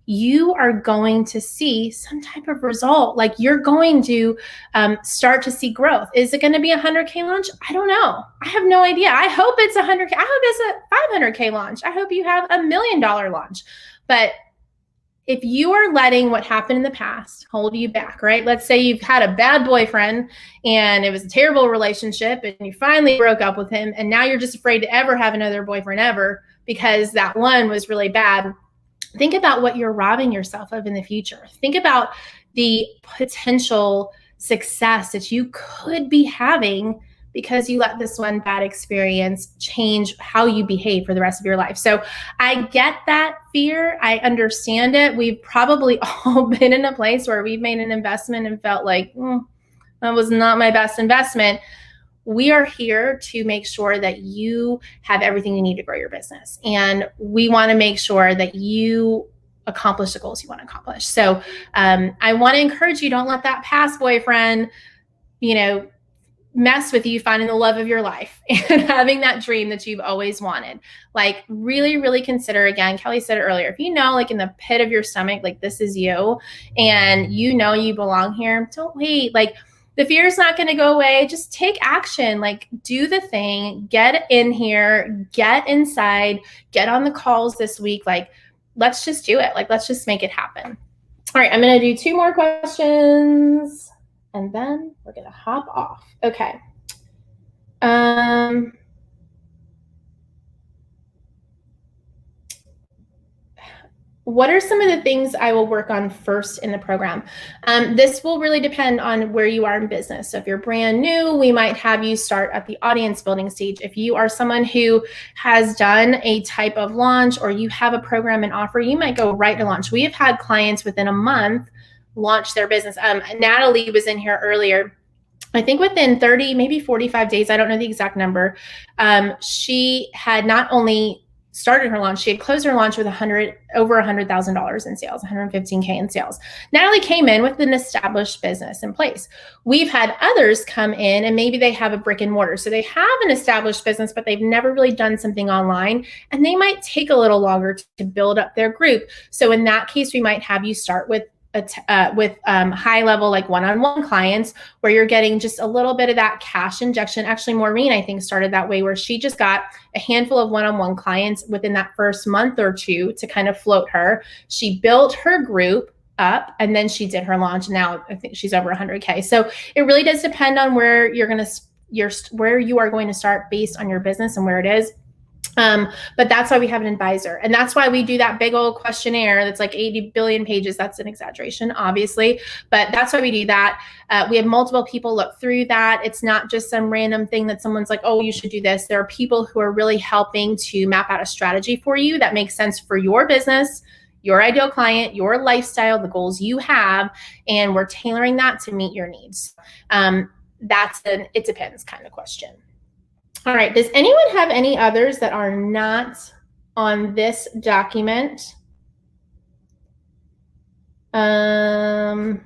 you are going to see some type of result. Like you're going to start to see growth. Is it going to be a 100K launch? I don't know. I have no idea. I hope it's 100K. I hope it's a 500K launch. I hope you have $1 million launch. But if you are letting what happened in the past hold you back, right? Let's say you've had a bad boyfriend and it was a terrible relationship and you finally broke up with him, and now you're just afraid to ever have another boyfriend ever because that one was really bad. think about what you're robbing yourself of in the future. Think about the potential success that you could be having because you let this one bad experience change how you behave for the rest of your life. So I get that fear. I understand it. We've probably all been in a place where we've made an investment and felt like, that was not my best investment. We are here to make sure that you have everything you need to grow your business. And we want to make sure that you accomplish the goals you want to accomplish. So I want to encourage you, don't let that past boyfriend, mess with you finding the love of your life and having that dream that you've always wanted. Like really, really consider, again, Kelly said it earlier, if you know, like in the pit of your stomach, like this is you and you know you belong here, don't wait. Like the fear is not going to go away. Just take action, like do the thing, get in here, get inside, get on the calls this week. Like, let's just do it. Like, let's just make it happen. All right. I'm going to do 2 more questions and then we're going to hop off. Okay. What are some of the things I will work on first in the program? This will really depend on where you are in business. So if you're brand new, we might have you start at the audience building stage. If you are someone who has done a type of launch or you have a program and offer, you might go right to launch. We have had clients within a month launch their business. Natalie was in here earlier. I think within 30, maybe 45 days, I don't know the exact number, she had not only started her launch, she had closed her launch with over $100,000 in sales, 115K in sales. Natalie came in with an established business in place. We've had others come in and maybe they have a brick and mortar. So they have an established business, but they've never really done something online and they might take a little longer to build up their group. So in that case, we might have you start with high level, like one-on-one clients where you're getting just a little bit of that cash injection. Actually, Maureen, I think, started that way where she just got a handful of one-on-one clients within that first month or 2 to kind of float her. She built her group up and then she did her launch. Now I think she's over 100K. So it really does depend on where where you are going to start based on your business and where it is. But that's why we have an advisor. And that's why we do that big old questionnaire that's like 80 billion pages. That's an exaggeration, obviously, but that's why we do that. We have multiple people look through that. It's not just some random thing that someone's like, oh, you should do this. There are people who are really helping to map out a strategy for you that makes sense for your business, your ideal client, your lifestyle, the goals you have, and we're tailoring that to meet your needs. That's an it depends kind of question. All right, does anyone have any others that are not on this document? Any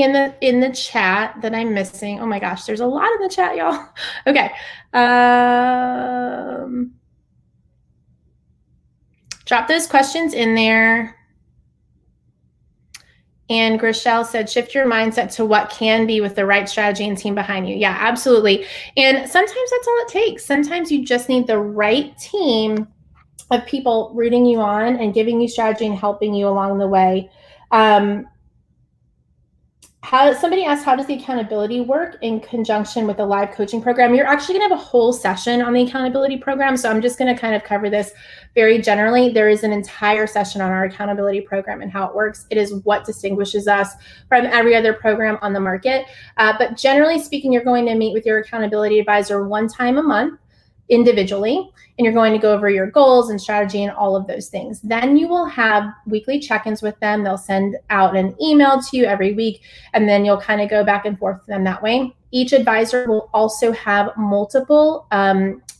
in the chat that I'm missing? Oh my gosh, there's a lot in the chat, y'all. Okay. Drop those questions in there. And Grishelle said, shift your mindset to what can be with the right strategy and team behind you. Yeah, absolutely. And sometimes that's all it takes. Sometimes you just need the right team of people rooting you on and giving you strategy and helping you along the way. Somebody asked, how does the accountability work in conjunction with the live coaching program? You're actually going to have a whole session on the accountability program. So I'm just going to kind of cover this very generally. There is an entire session on our accountability program and how it works. It is what distinguishes us from every other program on the market. But generally speaking, you're going to meet with your accountability advisor 1 time a month individually, and you're going to go over your goals and strategy and all of those things. Then you will have weekly check-ins with them. They'll send out an email to you every week, and then you'll kind of go back and forth with them that way. Each advisor will also have multiple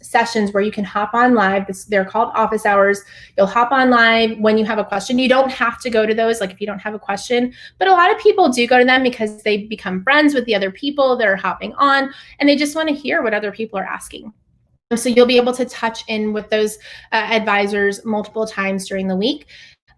sessions where you can hop on live. They're called office hours. You'll hop on live when you have a question. You don't have to go to those, like if you don't have a question, but a lot of people do go to them because they become friends with the other people that are hopping on, and they just want to hear what other people are asking. So you'll be able to touch in with those advisors multiple times during the week.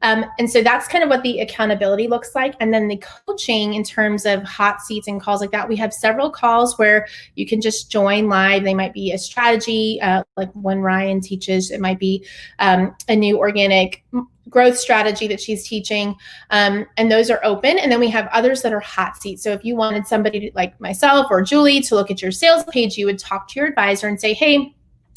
And so that's kind of what the accountability looks like. And then the coaching in terms of hot seats and calls like that, we have several calls where you can just join live. They might be a strategy, like when Ryan teaches, it might be a new organic growth strategy that she's teaching. And those are open. And then we have others that are hot seats. So if you wanted somebody like myself or Julie to look at your sales page, you would talk to your advisor and say, hey,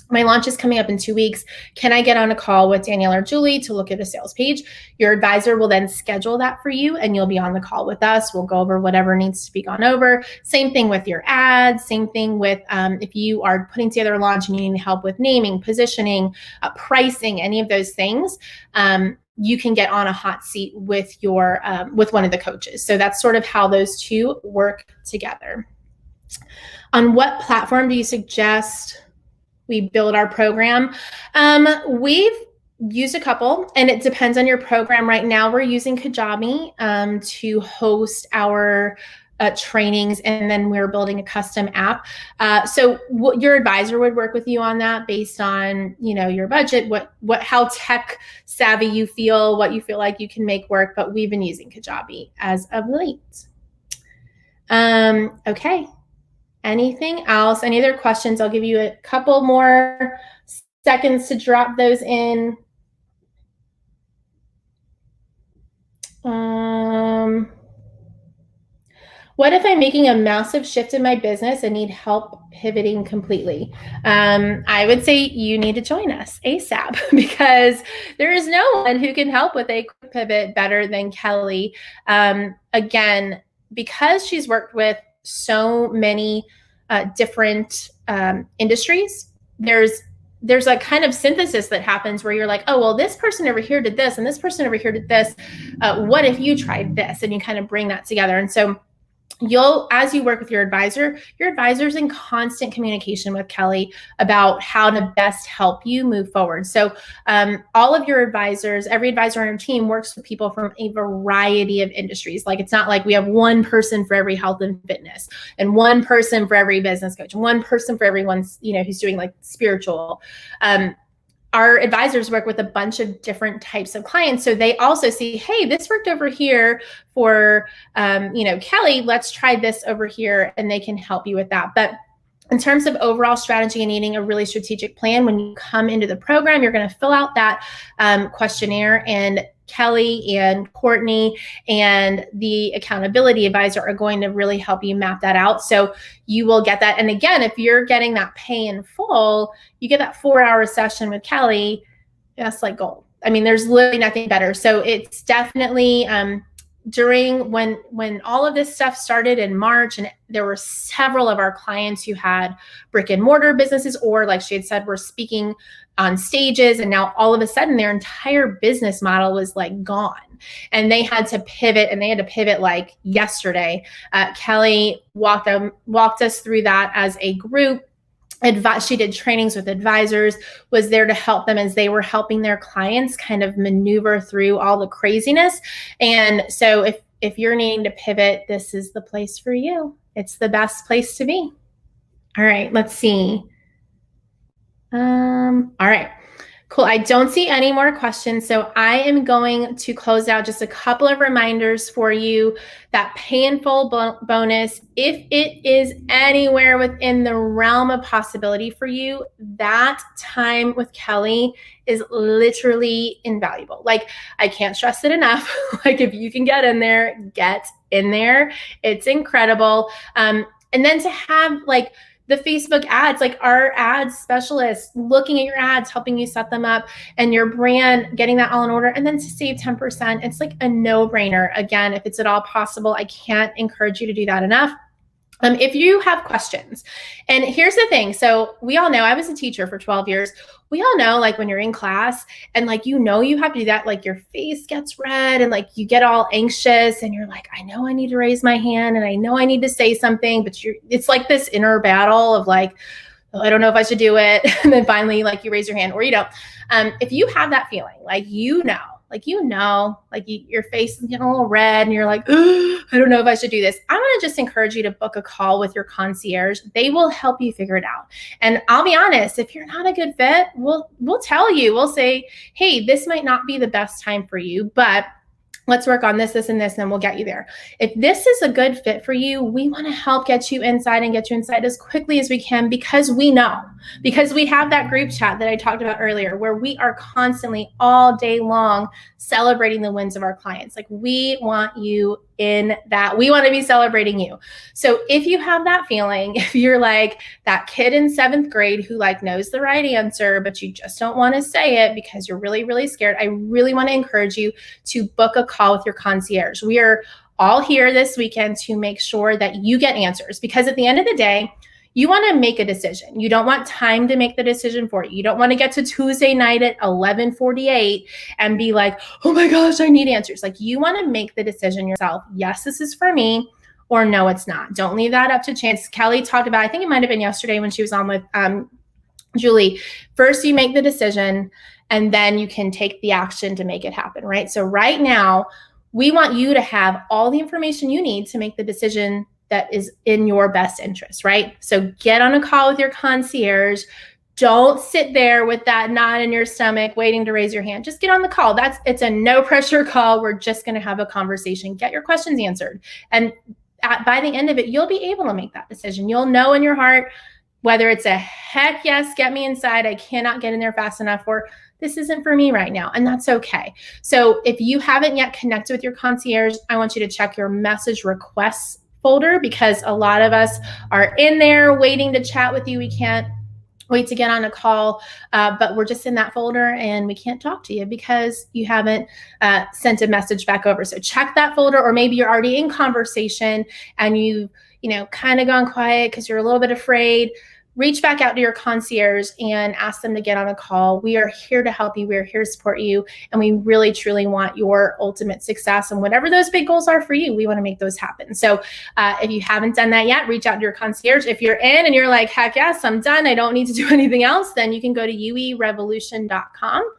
my launch is coming up in 2 weeks. Can I get on a call with Danielle or Julie to look at a sales page? Your advisor will then schedule that for you, and you'll be on the call with us. We'll go over whatever needs to be gone over. Same thing with your ads. Same thing with if you are putting together a launch and you need help with naming, positioning, pricing, any of those things. You can get on a hot seat with your with one of the coaches. So that's sort of how those two work together. On what platform do you suggest we build our program? We've used a couple, and it depends on your program. Right now, we're using Kajabi to host our trainings, and then we're building a custom app. So your advisor would work with you on that based on, your budget, how tech savvy you feel, what you feel like you can make work. But we've been using Kajabi as of late. Okay. Anything else? Any other questions? I'll give you a couple more seconds to drop those in. What if I'm making a massive shift in my business and need help pivoting completely? I would say you need to join us ASAP, because there is no one who can help with a quick pivot better than Kelly. Again, because she's worked with so many different industries, there's a kind of synthesis that happens where you're like, oh, well, this person over here did this and this person over here did this. What if you tried this? And you kind of bring that together. And so as you work with your advisor's in constant communication with Kelly about how to best help you move forward. So all of your advisors, every advisor on your team works with people from a variety of industries. Like, it's not like we have one person for every health and fitness, and one person for every business coach, and one person for everyone, who's doing like spiritual. Our advisors work with a bunch of different types of clients. So they also see, hey, this worked over here for, Kelly, let's try this over here, and they can help you with that. But in terms of overall strategy and needing a really strategic plan, when you come into the program, you're going to fill out that questionnaire, and Kelly and Courtney and the accountability advisor are going to really help you map that out. So you will get that. And again, if you're getting that pay in full, you get that 4-hour session with Kelly. That's like gold. I mean, there's literally nothing better. So it's definitely during when all of this stuff started in March, and there were several of our clients who had brick and mortar businesses, or like she had said, were speaking on stages, and now all of a sudden their entire business model was like gone, and they had to pivot, and they had to pivot like yesterday. Kelly walked us through that as a group. She did trainings with advisors, was there to help them as they were helping their clients kind of maneuver through all the craziness. And so if you're needing to pivot, this is the place for you. It's the best place to be. All right, let's see. All right, cool. I don't see any more questions. So I am going to close out. Just a couple of reminders for you. That pay in full bonus, if it is anywhere within the realm of possibility for you, that time with Kelly is literally invaluable. Like, I can't stress it enough. Like, if you can get in there, get in there. It's incredible. And then to have like the Facebook ads, like our ads specialist looking at your ads, helping you set them up, and your brand, getting that all in order, and then to save 10%, it's like a no-brainer. Again, if it's at all possible, I can't encourage you to do that enough. If you have questions, and here's the thing. So we all know, I was a teacher for 12 years. We all know, like, when you're in class and like, you have to do that, like your face gets red and like you get all anxious and you're like, I know I need to raise my hand and I know I need to say something, but it's like this inner battle of like, oh, I don't know if I should do it. And then finally, like, you raise your hand or you don't. If you have that feeling, like, your face is getting a little red and you're like, I don't know if I should do this, I'm going to just encourage you to book a call with your concierge. They will help you figure it out. And I'll be honest, if you're not a good fit, we'll tell you. We'll say, hey, this might not be the best time for you, but let's work on this, and this, and then we'll get you there. If this is a good fit for you, we want to help get you inside as quickly as we can, because we have that group chat that I talked about earlier, where we are constantly all day long celebrating the wins of our clients. Like, we want you in that. We want to be celebrating you. So if you have that feeling, if you're like that kid in 7th grade who like knows the right answer, but you just don't want to say it because you're really, really scared, I really want to encourage you to book a call with your concierge. We are all here this weekend to make sure that you get answers, because at the end of the day, you want to make a decision. You don't want time to make the decision for you. You don't want to get to Tuesday night at 11:48 and be like, oh my gosh, I need answers. Like, you want to make the decision yourself. Yes, this is for me, or no, it's not. Don't leave that up to chance. Kelly talked about, I think it might have been yesterday when she was on with Julie. First, you make the decision, and then you can take the action to make it happen, right? So right now, we want you to have all the information you need to make the decision that is in your best interest, right? So get on a call with your concierge. Don't sit there with that knot in your stomach waiting to raise your hand. Just get on the call. It's a no pressure call. We're just going to have a conversation. Get your questions answered. And by the end of it, you'll be able to make that decision. You'll know in your heart whether it's a heck yes, get me inside, I cannot get in there fast enough, or this isn't for me right now, and that's okay. So if you haven't yet connected with your concierge, I want you to check your message requests folder, because a lot of us are in there waiting to chat with you. We can't wait to get on a call, but we're just in that folder and we can't talk to you because you haven't sent a message back over. So check that folder, or maybe you're already in conversation and you kind of gone quiet because you're a little bit afraid. Reach back out to your concierge and ask them to get on a call. We are here to help you. We are here to support you. And we really, truly want your ultimate success. And whatever those big goals are for you, we want to make those happen. So if you haven't done that yet, reach out to your concierge. If you're in and you're like, heck yes, I'm done, I don't need to do anything else, then you can go to uerevolution.com,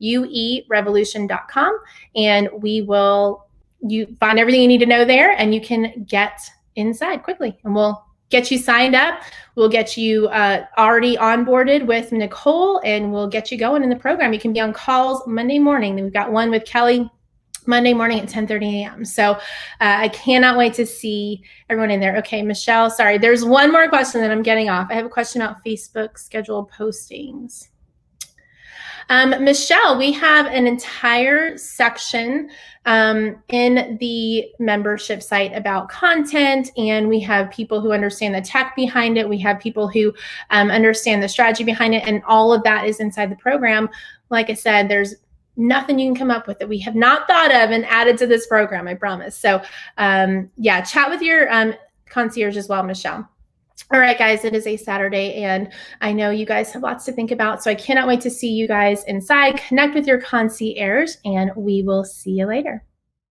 uerevolution.com, and you find everything you need to know there, and you can get inside quickly, and we'll get you signed up. We'll get you already onboarded with Nicole, and we'll get you going in the program. You can be on calls Monday morning. We've got one with Kelly Monday morning at 10:30 a.m. So I cannot wait to see everyone in there. Okay, Michelle, sorry. There's one more question that I'm getting off. I have a question about Facebook scheduled postings. Michelle, we have an entire section in the membership site about content, and we have people who understand the tech behind it. We have people who understand the strategy behind it, and all of that is inside the program. Like I said, there's nothing you can come up with that we have not thought of and added to this program, I promise. So yeah, chat with your concierge as well, Michelle. All right, guys, it is a Saturday, and I know you guys have lots to think about, so I cannot wait to see you guys inside. Connect with your concierge, and we will see you later.